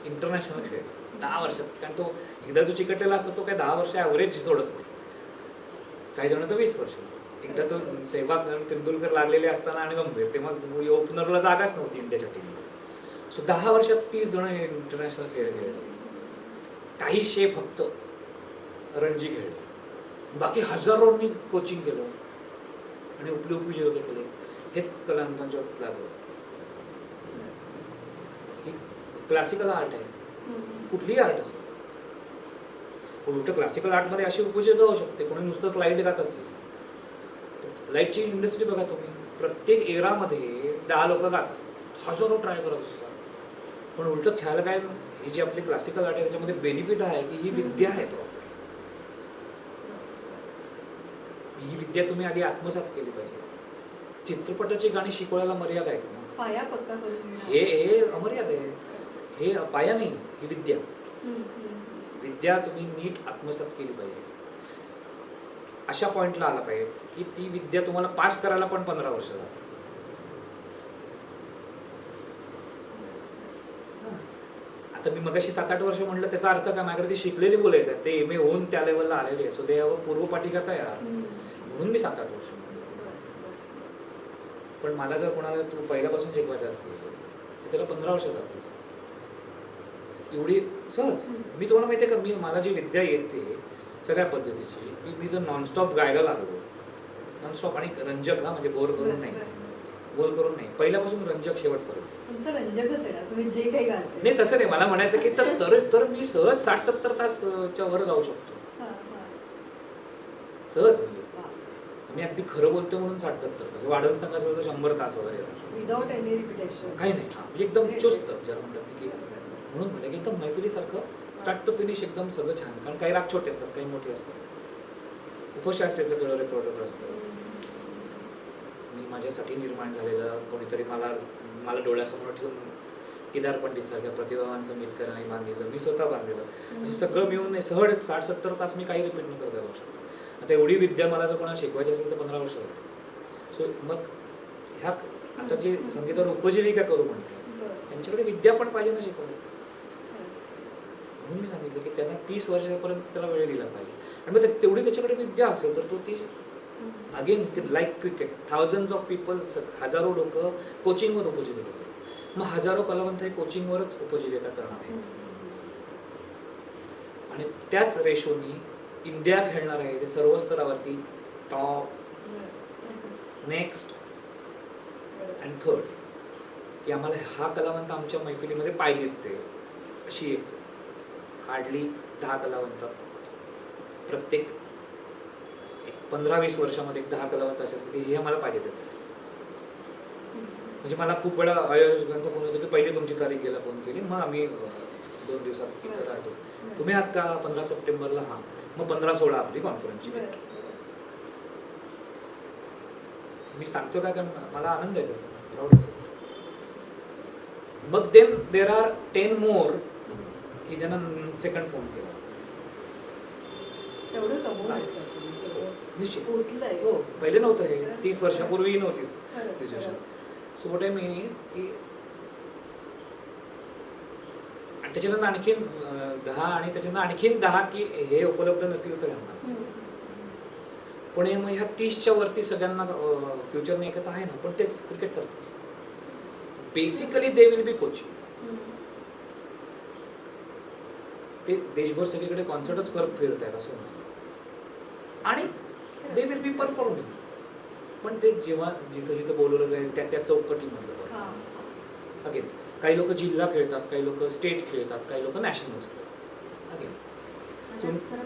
[SPEAKER 2] इंटरनॅशनल खेळतात 10 वर्षात. कारण तो एकदा जो चिकटलेला असतो तो काय 10 वर्ष ॲव्हरेज सोडत नाही. काही जण तर 20 वर्ष. एकदा तो सेहवाग तेंडुलकर लागलेले असताना आणि गंभीर, तेव्हा ओपनरला जागाच नव्हती इंडियाच्या टीमला. सो 10 वर्षात 30 जण इंटरनॅशनल खेळ खेळले. काही 6 फक्त रणजी खेळले. बाकी हजारोंनी कोचिंग केलं आणि उपजीविका केले. हेच कलावंतांच्या लागलं. ही क्लासिकल आर्ट आहे. कुठलीही आर्ट असते. उलट क्लासिकल आर्टमध्ये अशी उपजीविका होऊ शकते. कोणी नुसतं स्लाईड गात असेल. लाईटची इंडस्ट्री बघा तुम्ही, प्रत्येक एरामध्ये 10 लोक गात असतात, हजारो ट्राय करत असतात. पण उलट ख्याल काय, ही जी आपली क्लासिकल आर्ट आहे त्याच्यामध्ये बेनिफिट आहे की ही विद्या आहे. ही विद्या तुम्ही आधी आत्मसात केली पाहिजे. चित्रपटाची गाणी शिकवायला मर्यादा आहे.
[SPEAKER 1] पाया पक्का करून
[SPEAKER 2] हे अमर्याद आहे. हे पाया नाही, ही विद्या. विद्या तुम्ही नीट आत्मसात केली पाहिजे. अशा पॉइंटला आला पाहिजे की ती विद्या तुम्हाला पास करायला पण 15 वर्ष जातात. आता मी मगाशी 7-8 वर्ष म्हटलं, त्याचा अर्थ काय? माझ्याकडे ती शिकलेली मुलं येतात, ते MA होऊन त्या लेवलला आलेले आहे. सो ते पूर्वपाठिका तयार, म्हणून मी 7-8 वर्ष म्हटलं. पण मला जर कोणाला तू पहिल्यापासून शिकवायचं असेल तर त्याला 15 वर्ष जातील. एवढी सहज. मी तुम्हाला माहिती आहे का, मला जी विद्या येते सगळ्या पद्धतीची, की मी जर नॉनस्टॉप गायला लागलो, नॉनस्टॉप आणि रंजक, म्हणजे बोर करून नाही, बोल करून नाही, पहिल्यापासून रंजक शेवटपर्यंत.
[SPEAKER 1] तुमचं रंजकच आहे ना, तुम्ही जे काही गाते.
[SPEAKER 2] नाही तसं नाही, मला म्हणायचं की तर मी सहज 60-70 तासच्या वर गाऊ शकतो. सहज. मी अगदी खरं बोलतो म्हणून 60-70 तास, वाढवून सांगायचं तर 100 तास वगैरे
[SPEAKER 1] विदाउट एनी रिपिटेशन.
[SPEAKER 2] काही नाही, एकदम चुस्त. ज्याला म्हणतात की, म्हणून म्हटलं की एकदम मैफिलीसारखं स्टार्ट टू फिनिश एकदम सगळं छान. कारण काही राग छोटे असतात, काही मोठे असतात. उपशास्त्रीचं रेकॉर्डर असतं. मी माझ्यासाठी निर्माण झालेलं कोणीतरी मला डोळ्यासमोर ठेवून केदार पंडित सारख्या प्रतिभावान संगीतकारांनी बांधलेलं, मी स्वतः बांधलेलं, असं सगळं मिळून सहड 60-70 तास मी काही रिपीट न करता राहू शकतो. आता एवढी विद्या मला जर कोणाला शिकवायची असेल तर 15 वर्ष लागतील. सो मग ह्या आता जे संगीतावर उपजीविका करू म्हणते त्यांच्याकडे विद्या पण पाहिजे ना शिकवायला. म्हणून मी सांगितलं की त्यांना 30 वर्षापर्यंत त्याला वेळ दिला पाहिजे. आणि मग तेवढी त्याच्याकडे विद्या असेल तर तो ती again like cricket, thousands of people, हजारो लोक कोचिंगवर उपजीविका करतात. मग हजारो कलावंत हे कोचिंगवरच उपजीविका करणार आहेत. आणि त्याच रेशोनी इंडिया खेळणार आहे ते सर्व स्तरावरती टॉप, नेक्स्ट अँड थर्ड, की आम्हाला हा कलावंत आमच्या मैफिलीमध्ये पाहिजेच आहे. अशी एक हार्डली 10 कलावंत प्रत्येक 15-20 वर्षामध्ये 10 कलावंत असे असते की हे आम्हाला पाहिजेच आहे. म्हणजे मला खूप वेळा आयोजकांचा फोन होतो की पहिली तुमची तारीख गेला फोन केली, मग आम्ही 2 दिवसात इथं राहतो, तुम्ही आहात का 15 सप्टेंबरला? हां, मग 15-16 आपली कॉन्फरन्सची. मी सांगतो काय, कारण मला आनंद आहे त्याचा, प्राऊड आहे. मग देन देर आर 10 मोर की ज्यांना सेकंड फोन केला.
[SPEAKER 1] तेवढं कमवून आहे सर
[SPEAKER 2] निश्चित
[SPEAKER 1] पोहोचलंय.
[SPEAKER 2] हो, पहिले नव्हतं हे, 30 वर्षापूर्वी नव्हतीच situation. So what I mean is की त्याच्यानंतर आणखीन 10 आणि त्याच्यानंतर आणखीन 10 की हे उपलब्ध नसतील तर यांना. पण मग ह्या 30च्या वरती सगळ्यांना फ्युचर नाही एकत आहे ना, पण तेच क्रिकेट सारखं basically they will be coaching. ते देशभर सगळीकडे कॉन्सर्टच करत फिरत आहेत असं नाही. आणि दे विल बी परफॉर्मिंग, पण ते जेव्हा जिथं जिथं बोलवलं जाईल त्या चौकटीमधलं. अगेन काही लोक जिल्हा खेळतात, काही लोक स्टेट खेळतात, काही लोक नॅशनल्स खेळतात. अगेन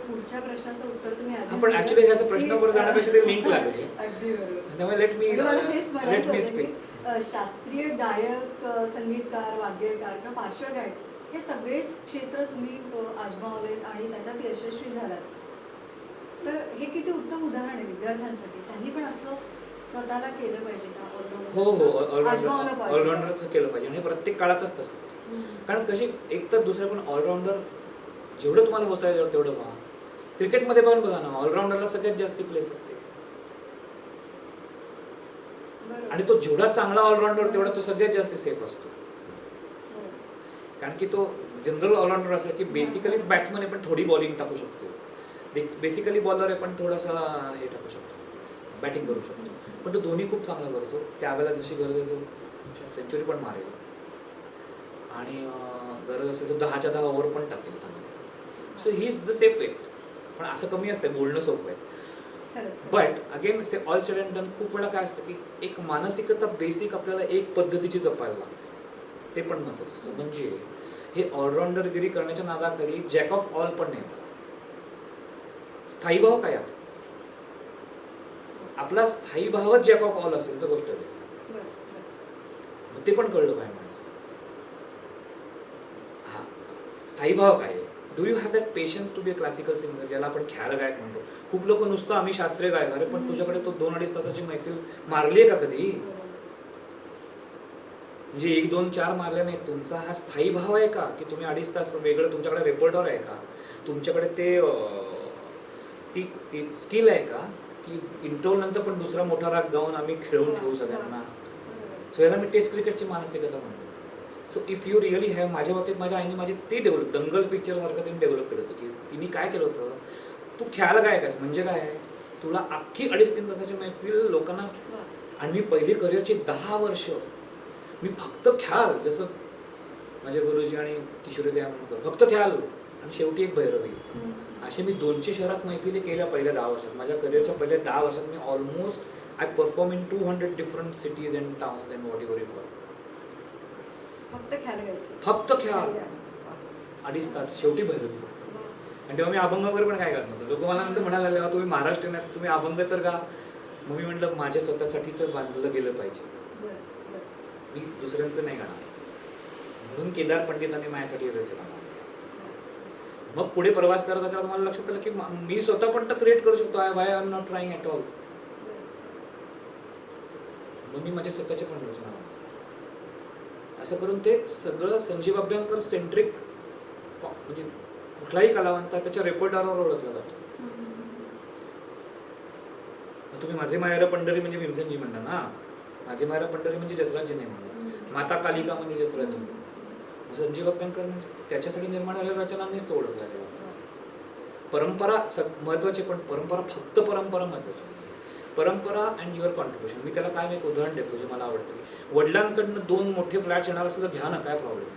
[SPEAKER 1] पुढच्या प्रश्नाचं उत्तर तुम्ही
[SPEAKER 2] आपण ऍक्च्युली ह्याच्या प्रश्नावर जाण्यापेक्षा ते लिंक लागले.
[SPEAKER 1] अगदी बरोबर.
[SPEAKER 2] त्यामुळे लेट मी स्पीक.
[SPEAKER 1] शास्त्रीय गायक, संगीतकार, वाद्यकार किंवा पार्श्वगायक हे सगळेच क्षेत्र तुम्ही आजमावलेत आणि त्याच्यात यशस्वी झालात. तर हे किती उत्तम उदाहरण आहे विद्यार्थ्यांसाठी. त्यांनी पण असं स्वतःला केलं पाहिजे का?
[SPEAKER 2] हो ऑलराऊंडरच केलं पाहिजे. आणि प्रत्येक काळातच तसं. कारण कशी एक तर दुसरे पण ऑलराऊंडर जेवढं तुम्हाला होता येईल तेवढं पहा. क्रिकेटमध्ये पण बघा ना, ऑलराऊंडरला सगळ्यात जास्त प्लेस असते. आणि तो जेवढा चांगला ऑलराऊंडर तेवढा तो सगळ्यात जास्त सेफ असतो. कारण की तो जनरल ऑलराऊंडर असला की बेसिकली बॅट्समन आहे पण थोडी बॉलिंग टाकू शकतो. बेसिकली बॉलर आहे पण थोडासा हे टाकू शकतो, बॅटिंग करू शकतो. पण तो दोन्ही खूप चांगला करतो. त्यावेळेला जशी गरज आहे तो सेंचुरी पण मारेल आणि गरज असेल तो 10च्या 10 ओव्हर पण टाकेल चांगलं. So he is the safest. पण असं कमी असतं, बोलणं सोपं आहे. But again say all sed and done खूप वेळा काय असतं की एक मानसिकता बेसिक आपल्याला एक पद्धतीची जपायला लागते. ते पण महत्त्वाचं असतं. म्हणजे हे ऑलराऊंडरगिरी करण्याच्या नादाखाली जॅक ऑफ ऑल पण नाही. स्थायी भाव काय आहे? आपला स्थायी भावच जॅक ऑफ ऑल असेल तर गोष्ट आहे. ते पण कळलं पाहिजे म्हणायचं. हा स्थायी भाव काय आहे? Do you have that patience to be a classical singer, ज्याला आपण ख्याल गायक म्हणतो. खूप लोक नुसतं आम्ही शास्त्रीय गायक, अरे पण तुझ्याकडे तो 2-2.5 तासाची मैफिल मारली आहे का कधी? म्हणजे 1-2-4 मारल्या नाही. तुमचा हा स्थायी भाव आहे का की तुम्ही 2.5 तास वेगळं तुमच्याकडे रेपर्टॉर आहे का? तुमच्याकडे ती स्किल आहे का की इंटरव्हल नंतर पण दुसरा मोठा राग गाऊन आम्ही खेळून ठेवू सगळ्यांना? सो याला मी टेस्ट क्रिकेटची मानसिकता म्हणतो. So if you really have, माझ्या बाबतीत माझ्या आईने माझी ते डेव्हलप, दंगल पिक्चर सारखं तिने डेव्हलप केलं होतं की तिने काय केलं होतं, तू ख्याल गायक आहेस म्हणजे काय आहे, तुला अख्खी 2.5-3 तासाची मैफिल लोकांना. आणि मी पहिली करिअरची 10 वर्ष मी फक्त ख्याल, जसं माझे गुरुजी आणि किशोरी द्या म्हणतो फक्त ख्याल आणि शेवटी एक भैरवी, असे मी 200 शहरात मैफिली केल्या पहिल्या 10 वर्षात. माझ्या करिअरच्या पहिल्या 10 वर्षात मी almost I perform in 200 different cities and towns and whatever it was. फक्त ख्याल 2.5 तास, शेवटी भैरवी. आणि तेव्हा मी अभंग वगैरे पण काय करत नव्हतं. लोक मला नंतर म्हणायला लागले तुम्ही महाराष्ट्रीयन आहात, तुम्ही अभंग तर का? मग मी म्हटलं माझ्या स्वतःसाठीच बांधलं गेलं पाहिजे, मी दुसऱ्यांचं नाही गाणार. म्हणून केदार पंडितांनी माझ्यासाठी रचना मारली. मग पुढे प्रवास करत करता मला लक्षात आलं की मी स्वतः पण तर क्रिएट करू शकतो. I am not trying at all. मग मी माझ्या स्वतःचे पण रचना मारली. असं करून ते सगळं संजीव अभ्यंकर सेंट्रिक म्हणजे कुठलाही कलावंत त्याच्या रेपर्टॉरवर ओळखला जातो. तुम्ही माझे मायरा पंढरी म्हणजे भीमसेनजी म्हणणार ना, माझे मायरा पंढरी म्हणजे जसराजजी नाही म्हणणार, माता कालिका म्हणजे जसराजजी. संजीव अभ्यंकर म्हणजे त्याच्यासाठी निर्माण झालेल्या रचनांनीच तो ओळखला गेला. परंपरा महत्वाची, पण परंपरा फक्त परंपरा महत्वाची. परंपरा अँड युअर कॉन्ट्रीब्युशन. मी त्याला काय एक उदाहरण देतो जे मला आवडतं की वडिलांकडनं 2 मोठे फ्लॅट्स येणार असलं तर घ्या ना, काय प्रॉब्लेम,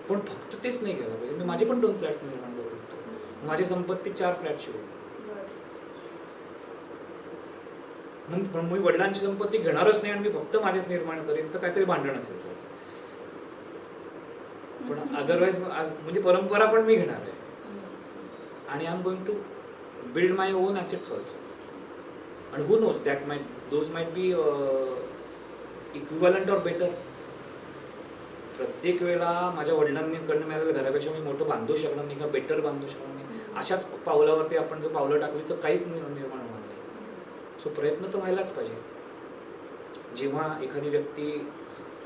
[SPEAKER 2] पण फक्त तेच नाही घ्यायला पाहिजे. मी माझे पण 2 फ्लॅट्स निर्माण करू शकतो, माझी संपत्ती 4 फ्लॅटची होईल. मग मी वडिलांची संपत्ती घेणारच नाही आणि मी फक्त माझेच निर्माण करेन तर काहीतरी भांडण असेल. पण अदरवाईज म्हणजे परंपरा पण मी घेणार आहे आणि I am going to build my own assets also. आणि who knows that those might be equivalent or better. प्रत्येक वेळा माझ्या वडिलांकडनं मिळालेल्या घरापेक्षा मी मोठं बांधू शकणार नाही किंवा बेटर बांधू शकणार नाही. अशाच पावलावरती आपण जर पावलं टाकली तर काहीच निर्माण होणार नाही. सो प्रयत्न तर व्हायलाच पाहिजे. जेव्हा एखादी व्यक्ती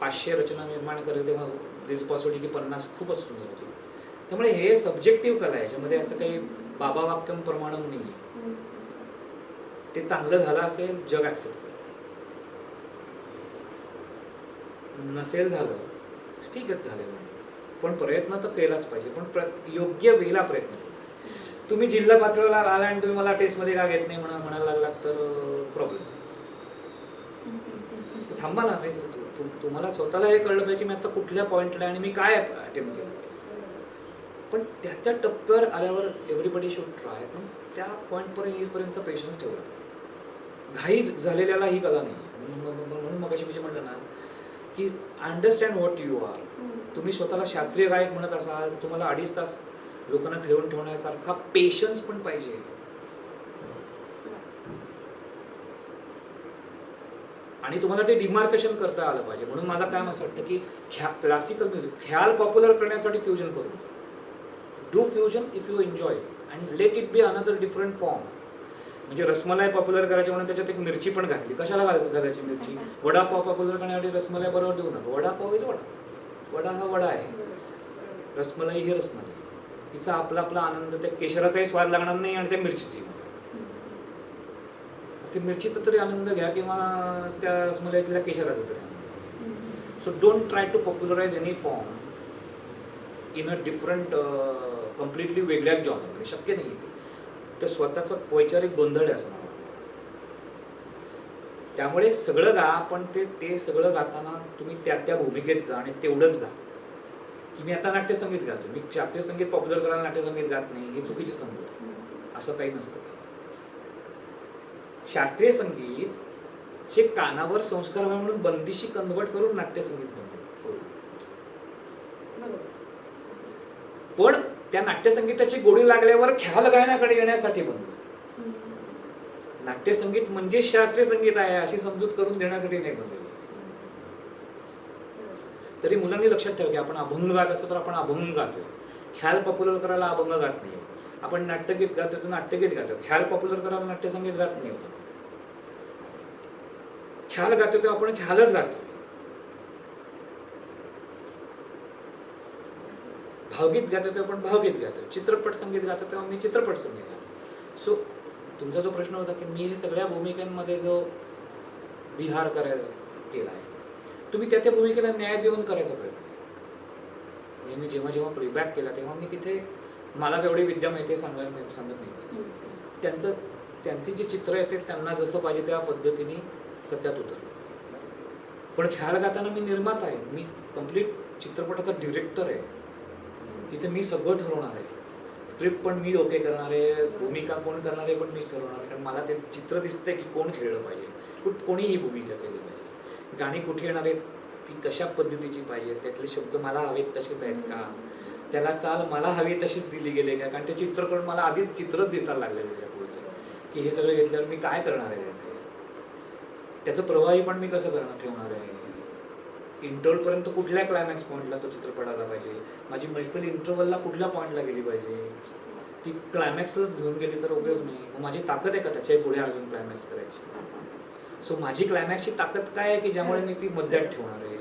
[SPEAKER 2] 500 रचना निर्माण करेल तेव्हा दिस पॉसिबिलिटी की 50 खूपच सुंदर होती. त्यामुळे हे सब्जेक्टिव्ह कला आहे, याच्यामध्ये असं काही बाबा वाक्यम प्रमाणम नाही. ते चांगलं झालं असेल जग ॲक्सेप्ट करेल, नसेल झालं ठीकच झालं, पण प्रयत्न तर केलाच पाहिजे. पण योग्य वेळेला प्रयत्न. तुम्ही जिल्हा पातळीला आला आणि तुम्ही मला टेस्टमध्ये का घेत नाही म्हणायला लागलात तर प्रॉब्लेम. थांबा ना, तुम्हाला स्वतःला हे कळलं पाहिजे की मी आता कुठल्या पॉईंटला आणि मी काय अटेम्प्ट केलं. पण त्या टप्प्यावर आल्यावर एव्हरीबडी शुड ट्राय. पण त्या पॉईंटपर्यंत येईपर्यंत पेशन्स ठेवला. घाई झालेल्याला ही कला नाही. म्हणून मग अशी म्हटलं ना की अंडरस्टँड व्हॉट यू आर. तुम्ही स्वतःला शास्त्रीय गायक म्हणत असाल तर तुम्हाला 2.5 तास लोकांना खेळून ठेवण्यासारखा पेशन्स पण पाहिजे. आणि तुम्हाला ते डिमार्केशन करता आलं पाहिजे. म्हणून मला काय असं वाटतं की क्लासिकल म्युझिक ख्याल पॉप्युलर करण्यासाठी फ्युजन करू. Do fusion if you enjoy and let it be another different form. म्हणजे रसमलाई पॉप्युलर करायची म्हणून त्याच्यात एक मिरची पण घातली. कशाला घालायची मिरची? वडापाव पॉप्युलर करण्यासाठी रसमलाई बरोबर देऊ नका. वडापाव इज वडा. वडा हा वडा आहे, रसमलाई ही रसमलाई. तिचा आपला आपला आनंद. त्या केशराचाही स्वाद लागणार नाही आणि त्या मिरचीची. ते मिरचीचा तरी आनंद घ्या किंवा त्या रसमलाईतल्या केशराचा तरी आनंद. So don't try to popularise any form in a different completely वेगळ्या जॉनर. शक्य नाही. तर स्वतःचं वैचारिक गोंधळ आहे असं मला वाटतं. त्यामुळे सगळं गा, पण ते सगळं गाताना तुम्ही त्या भूमिकेत जा आणि तेवढंच गा. की मी आता नाट्यसंगीत गातो, मी शास्त्रीय संगीत पॉप्युलर करायला नाट्यसंगीत गात नाही, ही चुकीची समजूत. असं काही नसतं. शास्त्रीय संगीत जे कानावर संस्कार व्हावे म्हणून बंदिशी कन्वर्ट करून नाट्यसंगीत बनवलं. पण त्या नाट्यसंगीताची गोडी लागल्यावर ख्याल गायनाकडे येण्यासाठी बनवलं. नाट्यसंगीत म्हणजे शास्त्रीय संगीत आहे अशी समजूत करून देण्यासाठी नाही बनवलं. तरी मुलांनी लक्षात ठेवा की आपण अभंग गात असतो तर आपण अभंग गातोय. ख्याल पॉप्युलर करायला अभंग गात नाही. आपण नाट्यगीत गातो तर नाट्यगीत गातो. ख्याल पॉप्युलर करायला नाट्यसंगीत गात नाही होतं. ख्याल गातो तेव्हा आपण ख्यालच गातो. भावगीत गातो तेव्हा आपण भावगीत गातो. चित्रपट संगीत गातो तेव्हा मी चित्रपट संगीत गातो. सो तुमचा जो प्रश्न होता की मी हे सगळ्या भूमिकांमध्ये जो विहार करायला केला आहे, तुम्ही त्या भूमिकेला न्याय देऊन करायचा प्रयत्न केला. मी जेव्हा जेव्हा प्लेबॅक केला तेव्हा मी तिथे मला केवढी विद्या माहिती सांगत नाही. त्यांची जी चित्र येते त्यांना जसं पाहिजे त्या पद्धतीने सत्यात उतरलं. पण ख्याल गाताना मी निर्माता आहे, मी कम्प्लीट चित्रपटाचा डिरेक्टर आहे. तिथे मी सगळं ठरवणार आहे. स्क्रिप्ट पण मी ओके करणार आहे, भूमिका कोण करणार आहे पण मीच ठरवणार आहे. कारण मला ते चित्र दिसतंय की कोण खेळलं पाहिजे, कोणी ही भूमिका केली पाहिजे, गाणी कुठे येणार आहेत, ती कशा पद्धतीची पाहिजे, त्यातले शब्द मला हवेत तसेच आहेत का, त्याला चाल मला हवी तशीच दिली गेली का. कारण ते चित्र करून मला आधीच चित्रच दिसायला लागलेलं त्या पुढचं की हे सगळं घेतल्यावर मी काय करणार आहे, त्याचं प्रवाही पण मी कसं ठेवणार आहे. इंटरवलपर्यंत कुठल्या क्लायमॅक्स पॉईंटला तो चित्रपट आला पाहिजे, माझी मैफिल इंटरवलला कुठल्या पॉईंटला गेली पाहिजे, ती क्लायमॅक्सलाच घेऊन गेली तर उपयोग नाही. मग माझी ताकद आहे का त्याच्या पुढे अजून क्लायमॅक्स करायची. सो माझी क्लायमॅक्सची ताकद काय आहे की ज्यामुळे मी ती मध्यात ठेवणार आहे.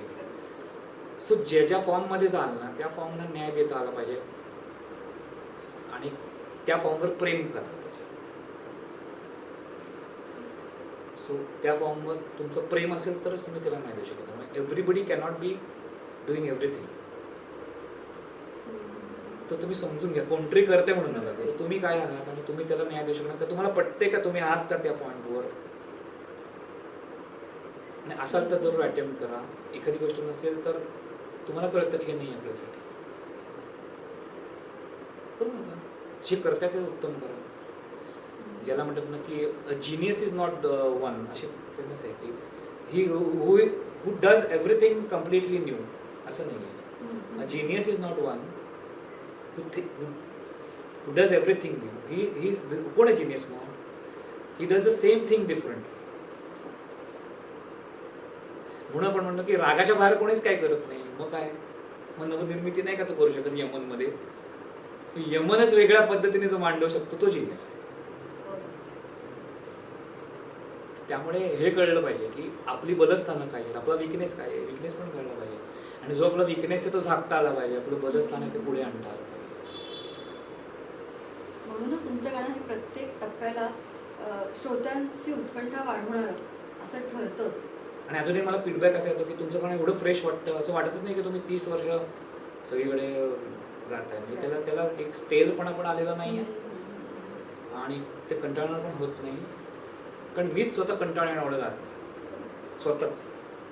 [SPEAKER 2] सो ज्या फॉर्ममध्ये जाल ना त्या फॉर्मला न्याय देता आला पाहिजे आणि त्या फॉर्मवर प्रेम करायला पाहिजे. सो त्या फॉर्मवर तुमचं प्रेम असेल तरच तुम्ही त्याला न्याय देऊ शकता. त्यामुळे everybody cannot be doing everything. तर तुम्ही समजून घ्या, कोणतरी करते म्हणून नका करू. तुम्ही काय आहात आणि तुम्ही त्याला न्याय देऊ शकणार का? तुम्हाला पटते का तुम्ही आहात का त्या पॉईंटवर? आणि असाल तर जरूर अटेम्प्ट करा. एखादी गोष्ट नसेल तर तुम्हाला कळतं की हे नाही आपल्यासाठी, करू नका. जे करताय ते उत्तम करा. ज्याला म्हणतात ना की genius is not the one, अशी फेमस आहे की he who does everything completely new, असं नाही आहे. Genius is not one who does everything new. He's कोण आहे जीनियस? मग he does the same thing different. म्हणून आपण म्हणतो की रागाच्या बाहेर कोणीच काय करत नाही. मग काय, मग नवनिर्मिती नाही का तो करू शकत यमन मध्ये? यमनच वेगळ्या पद्धतीने जो मांडू शकतो तो जीनियस आहे. त्यामुळे हे कळलं पाहिजे की आपली बलस्थानं काय आहेत, आपला विकनेस काय आहे. विकनेस पण कळलं पाहिजे आणि जो आपला विकनेस आहे तो झाकता आला पाहिजे. आपलं बलस्थान आहे ते पुढे आणता आलं पाहिजे.
[SPEAKER 1] म्हणूनच तुमचं गाणं हे प्रत्येक टप्प्याला श्रोत्यांची उत्कंठा वाढवणारं असं ठरतंच.
[SPEAKER 2] आणि अजूनही मला फीडबॅक असा येतो की तुमचं गाणं एवढं फ्रेश वाटतं, असं वाटतच नाही की तुम्ही 30 वर्ष सगळीकडे गाताय. म्हणजे त्याला एक स्टेलपणा पण आलेला नाही आहे आणि ते कंटाळणार पण होत नाही. कारण मीच स्वतः कंटाळा एवढं गात नाही स्वतःच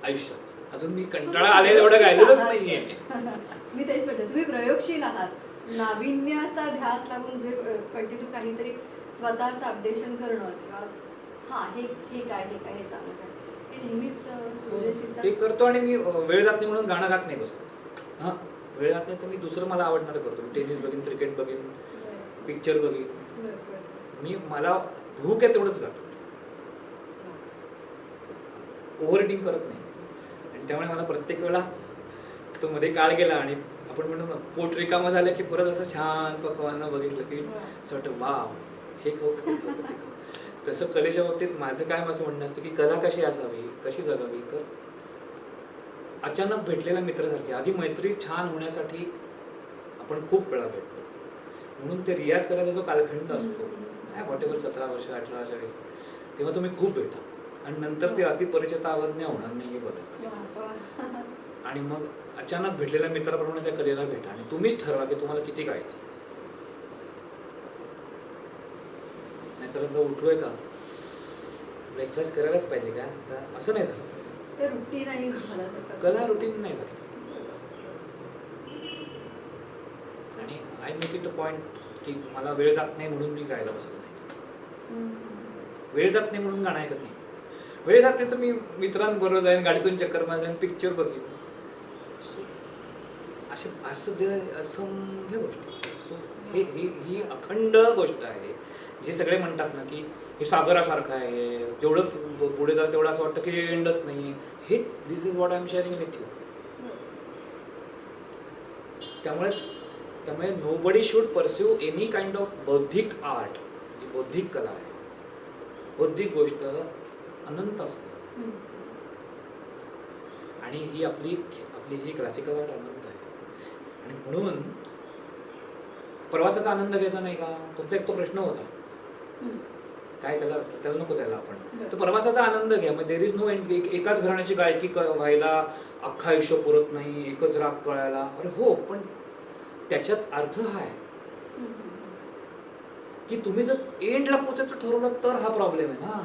[SPEAKER 2] आयुष्यात. अजून मी कंटाळा आलेला एवढं गायलेलंच नाहीये.
[SPEAKER 1] मी तेच म्हणते, तुम्ही प्रयोगशील आहात. नाविन्याचा ध्यास लागून जे कंटिन्यू काहीतरी स्वतःचं अपडेशन करणं किंवा हे काय हे चांगलं काय, हे नेहमीच सृजनशीलता
[SPEAKER 2] ते करतो. आणि मी वेळ जात नाही म्हणून गाणं गात नाही बसत. हां, वेळ जात नाही तर मी दुसरं मला आवडणारं करतो. मी टेनिस बघीन, क्रिकेट बघीन, पिक्चर बघीन. मला भूक आहे तेवढंच गातो. ओव्हर रिडिंग करत नाही. आणि त्यामुळे मला प्रत्येक वेळा तो मध्ये काळ गेला आणि आपण म्हणतो ना पोट रिकामं झालं की परत असं छान पकवानं बघितलं की असं वाटतं वाव हे खाऊ. तसं कलेच्या बाबतीत माझं काय असं म्हणणं असतं की कला कशी असावी, कशी जगावी. तर अचानक भेटलेल्या मित्रासारखी आधी मैत्री छान होण्यासाठी आपण खूप वेळा भेटतो. म्हणून ते रियाज करायचा जो कालखंड असतो व्हॉट एव्हर 17 वर्ष 18 40, तेव्हा तुम्ही खूप भेटा आणि नंतर ते अतिपरिचिता अवज्ञा होणार नाही हे बघा. आणि मग अचानक भेटलेल्या मित्राप्रमाणे त्या कलेला भेटा आणि तुम्हीच ठरवा की तुम्हाला किती गायचं. नाहीतर आता उठलोय का ब्रेकफास्ट करायलाच पाहिजे का, असं नाही झालं. कला रुटीन नाही झाली. आणि I make it a point की मला वेळ जात नाही म्हणून मी गायला बसत नाही. वेळ जात नाही म्हणून गाणं ऐकत नाही. वेळ जात नाही तर मी मित्रांबरोबर जाईन, गाडीतून चक्कर मारेन, पिक्चर बघेन. सो असे असंख्य गोष्टी. सो ही अखंड गोष्ट आहे. जे सगळे म्हणतात ना की हे सागरासारखं आहे, जेवढं पुढे जाल तेवढं असं वाटतं की एंडच नाही. हेच this is what I am sharing with you. त्यामुळे nobody should pursue any kind of बौद्धिक आर्ट. जी बौद्धिक कला आहे, बौद्धिक गोष्ट अनंत असते. आणि ही आपली जी क्लासिकल आर्ट अनंत आहे. आणि म्हणून प्रवासाचा आनंद घ्यायचा नाही का, तुमचा एक तो प्रश्न होता काय, त्याला नको जायला आपण. तर प्रवासाचा आनंद घ्या. मग देर इज नो एंड. एकाच घराण्याची गायकी व्हायला अख्खा आयुष्य पुरत नाही, एकच राग कळायला. अरे हो, पण त्याच्यात अर्थ हा आहे की तुम्ही जर एंडला पोचायचं ठरवलं तर हा प्रॉब्लेम आहे ना.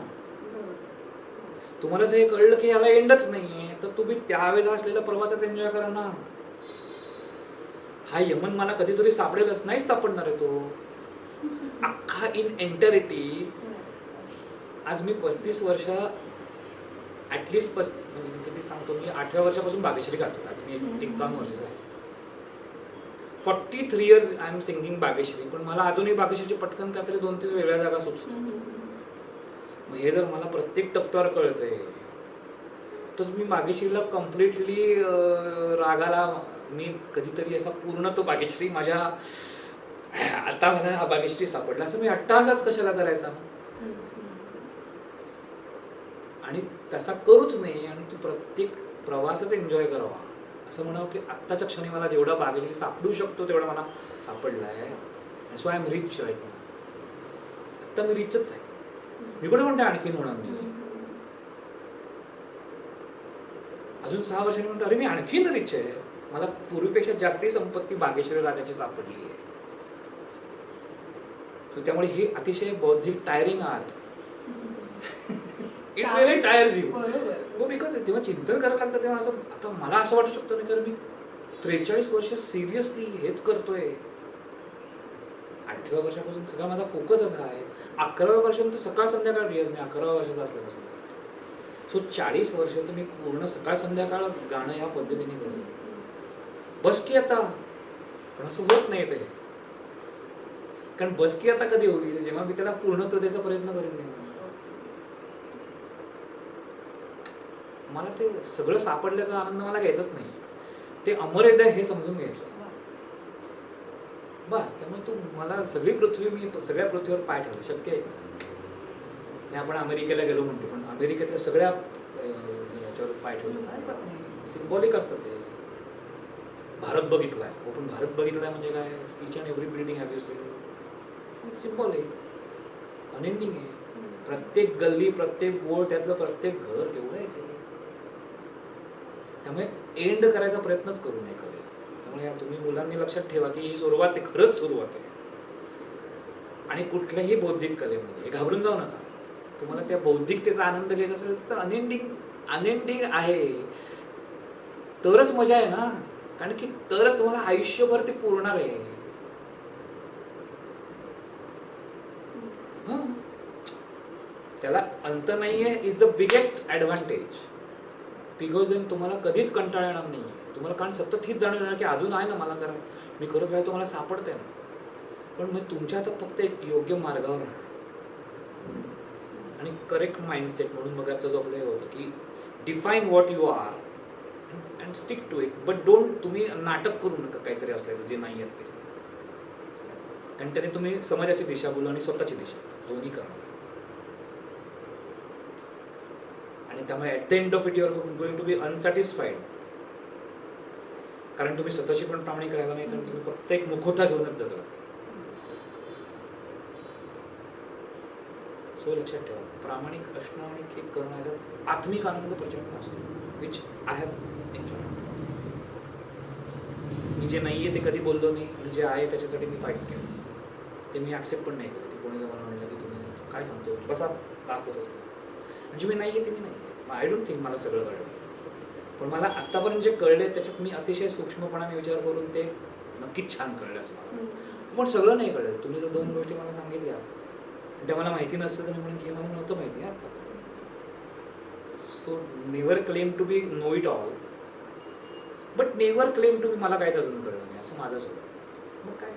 [SPEAKER 2] तुम्हाला जर हे कळलं की याला एंडच नाहीये तर तुम्ही त्यावेळेला असलेला प्रवासाचा एन्जॉय करा ना. हा यमन मला कधीतरी सापडेलच, नाहीच सापडणार आहे तो अख्खा इन एंटरिटी. आज मी 35 वर्ष ॲटलिस्ट म्हणजे किती सांगतो मी, 8व्या वर्षापासून बागेश्री गातो. आज मी 51 वर्षाचा आहे. 43 years I am singing Bageshri. पण मला अजूनही बागेश्रीची पटकन काहीतरी 2-3 वेगळ्या जागा सुचतो. मग हे जर मला प्रत्येक टप्प्यावर कळतंय तर मी बागेश्रीला कम्प्लिटली रागाला मी कधीतरी असा पूर्ण तो बागेश्री माझ्या आता मला हा बागेश्री सापडला असं मी अट्टाहासच कशाला करायचा. आणि तसा करूच नाही आणि तू प्रत्येक प्रवासच एन्जॉय करावा असं म्हणावं की आत्ताच्या क्षणी मला जेवढा बागेशी सापडू शकतो तेवढा मला सापडला आहे. So I am rich right now. आत्ता मी रिचच आहे. मी कुठे म्हणते आणखीन होणार नाही. अजून 6 वर्षांनी म्हणतो अरे मी आणखीन रिच आहे, मला पूर्वीपेक्षा जास्ती संपत्ती बागेश्वरी रागाची सापडली आहे. त्यामुळे ही अतिशय बौद्धिक tiring art. It really tyres you. हो, बिकॉज जेव्हा चिंतन करायला लागतं तेव्हा असं आता मला असं वाटू शकतं नाही, कारण मी 43 वर्ष सिरियसली हेच करतोय. 8व्या वर्षापासून सगळा माझा फोकस असा आहे. 11व्या वर्षापासून सकाळ संध्याकाळ रियाज मी 11व्या वर्षाचा असल्यापासून. सो 40 वर्ष तर मी पूर्ण सकाळ संध्याकाळ गाणं या पद्धतीने करतो. बस की आता, पण असं होत नाही ते. कारण बस की आता कधी होईल जेव्हा मी त्याला पूर्णत्वतेचा प्रयत्न करेन तेव्हा. मला ते सगळं सापडल्याचा आनंद मला घ्यायचाच नाही, ते अमर्याद आहे हे समजून घ्यायचं बस. त्यामुळे तू मला सगळी पृथ्वी, मी सगळ्या पृथ्वीवर पाय ठेवला शक्य आहे का? आपण अमेरिकेला गेलो म्हणतो, पण अमेरिकेतल्या सगळ्या याच्यावर पाय ठेवला सिम्बॉलिक असतं ते. भारत बघितलाय, पण भारत बघितलाय म्हणजे काय? Each and every building have you seen. Symbolic unending आहे. प्रत्येक गल्ली, प्रत्येक ओळ, त्यातलं प्रत्येक घर केवढं आहे ते. त्यामुळे एंड करायचा प्रयत्नच करू नये कधीच. त्यामुळे तुम्ही मुलांनी लक्षात ठेवा की ही सुरुवात आहे, खरंच सुरुवात आहे. आणि कुठल्याही बौद्धिक कलेमध्ये घाबरून जाऊ नका. तुम्हाला त्या बौद्धिकतेचा आनंद घ्यायचा असेल तर अनएंडिंग आहे, तरच मजा आहे ना. कारण की तरच तुम्हाला आयुष्यभर ते पुरणार आहे. त्याला अंत नाहीये is the biggest advantage. Because तुम्हाला कधीच कंटाळा येणार नाही. तुम्हाला कारण सतत हीच जाणून येणार की अजून आहे ना मला करा, मी करत राहील, तुम्हाला सापडतंय ना. पण मग तुमच्या हातात फक्त एक योग्य मार्गावर राहा आणि करेक्ट माइंडसेट. म्हणून मग जो आपलं हे होतं की define what you are and stick to it. But don't, तुम्ही नाटक करू नका काहीतरी असल्याचं जे नाही आहेत ते. कारण त्याने तुम्ही समाजाची दिशा बोलू आणि स्वतःची दिशा दोन्ही करा. आणि त्यामुळे at the end of it you are going to be unsatisfied. कारण तुम्ही स्वतःशी पण प्रामाणिक राहिला नाही, तर तुम्ही प्रत्येक मुखोटा घेऊनच जगला. सो लक्षात ठेवा, प्रामाणिक असणं आणि क्लिक करणं याचा आत्मिक आनंद प्रचंड असतो, विच आय हॅव एन्जॉय. मी जे नाही आहे ते कधी बोललो नाही, आणि जे आहे त्याच्यासाठी मी फाईट केलं. ते मी ॲक्सेप्ट पण नाही केलं की कोणी मला म्हणलं की तुम्ही काय सांगतो, बसा दाखवतो. म्हणजे मी नाही आहे ते मी नाही. आय डोंट थिंक मला सगळं कळलं, पण मला आत्तापर्यंत जे कळले त्याच्यात मी अतिशय सूक्ष्मपणाने विचार करून ते नक्कीच छान कळलं असं मला. पण सगळं नाही कळलं. तुम्ही जर 2 गोष्टी मला सांगितल्या त्या मला माहिती नसतं तर मी म्हणेन की मला नव्हतं माहिती आहे आता. So never claim to be know it all, but never claim to be मला काहीच अजून कळलं नाही असं माझं स्वतः. मग काय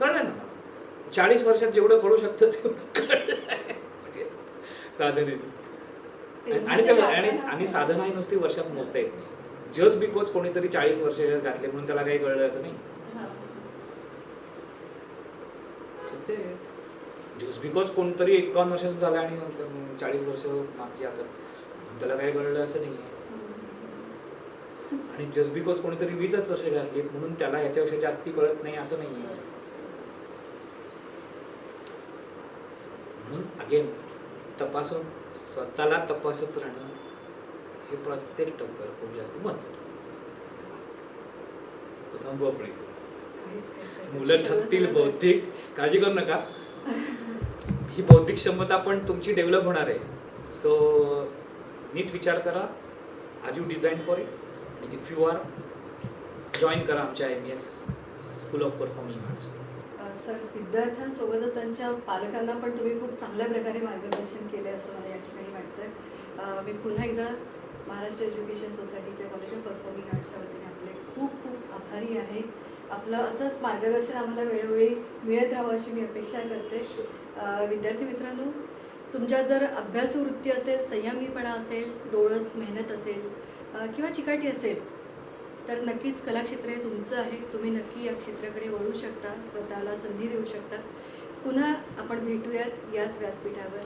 [SPEAKER 2] कळलं ना मला. 40 वर्षात जेवढं कळू शकतं तेवढं कळलं म्हणजे साधनेने. आणि साधना ही नुसती वर्षात मोजता येत नाही. जस्ट बिकॉज कोणीतरी 40 वर्ष घातले म्हणून त्याला काही कळलं असं नाही. जस्ट बिकॉज कोणतरी 51 वर्षाचं झालं आणि 40 वर्ष मागची आता त्याला काही कळलं असं नाही. आणि जस्ट बिकॉज कोणीतरी 20च वर्ष घातली म्हणून त्याला ह्याच्यापेक्षा जास्ती कळत नाही असं नाही. म्हणून अगेन तपासून स्वतःला तपासत राहणं हे प्रत्येक टप्प्यावर खूप जास्त महत्त्वाचं. तो थांबू आपण इथेच. मुलं ठरतील बौद्धिक, काळजी करू नका. ही बौद्धिक क्षमता पण तुमची डेव्हलप होणार आहे. सो नीट विचार करा, are you design for it. आणि इफ यू आर, जॉईन करा आमच्या MES school of performing arts.
[SPEAKER 1] Sir, विद्यार्थ्यांसोबतच त्यांच्या पालकांना पण तुम्ही खूप चांगल्या प्रकारे मार्गदर्शन केले असं मला या ठिकाणी वाटतं. मी पुन्हा एकदा महाराष्ट्र एज्युकेशन सोसायटीच्या कॉलेज ऑफ परफॉर्मिंग आर्ट्सच्या वतीने आपले खूप खूप आभारी आहे. आपलं असंच मार्गदर्शन आम्हाला वेळोवेळी मिळत राहावं अशी मी अपेक्षा करते. विद्यार्थी मित्रांनो, तुमच्या जर अभ्यासू वृत्ती असेल, संयमीपणा असेल, डोळस मेहनत असेल किंवा चिकाटी असेल तर नक्कीच कलाक्षेत्र हे तुमचं आहे. तुम्ही नक्की या क्षेत्राकडे वळू शकता, स्वतःला संधी देऊ शकता. पुन्हा आपण भेटूयात याच व्यासपीठावर.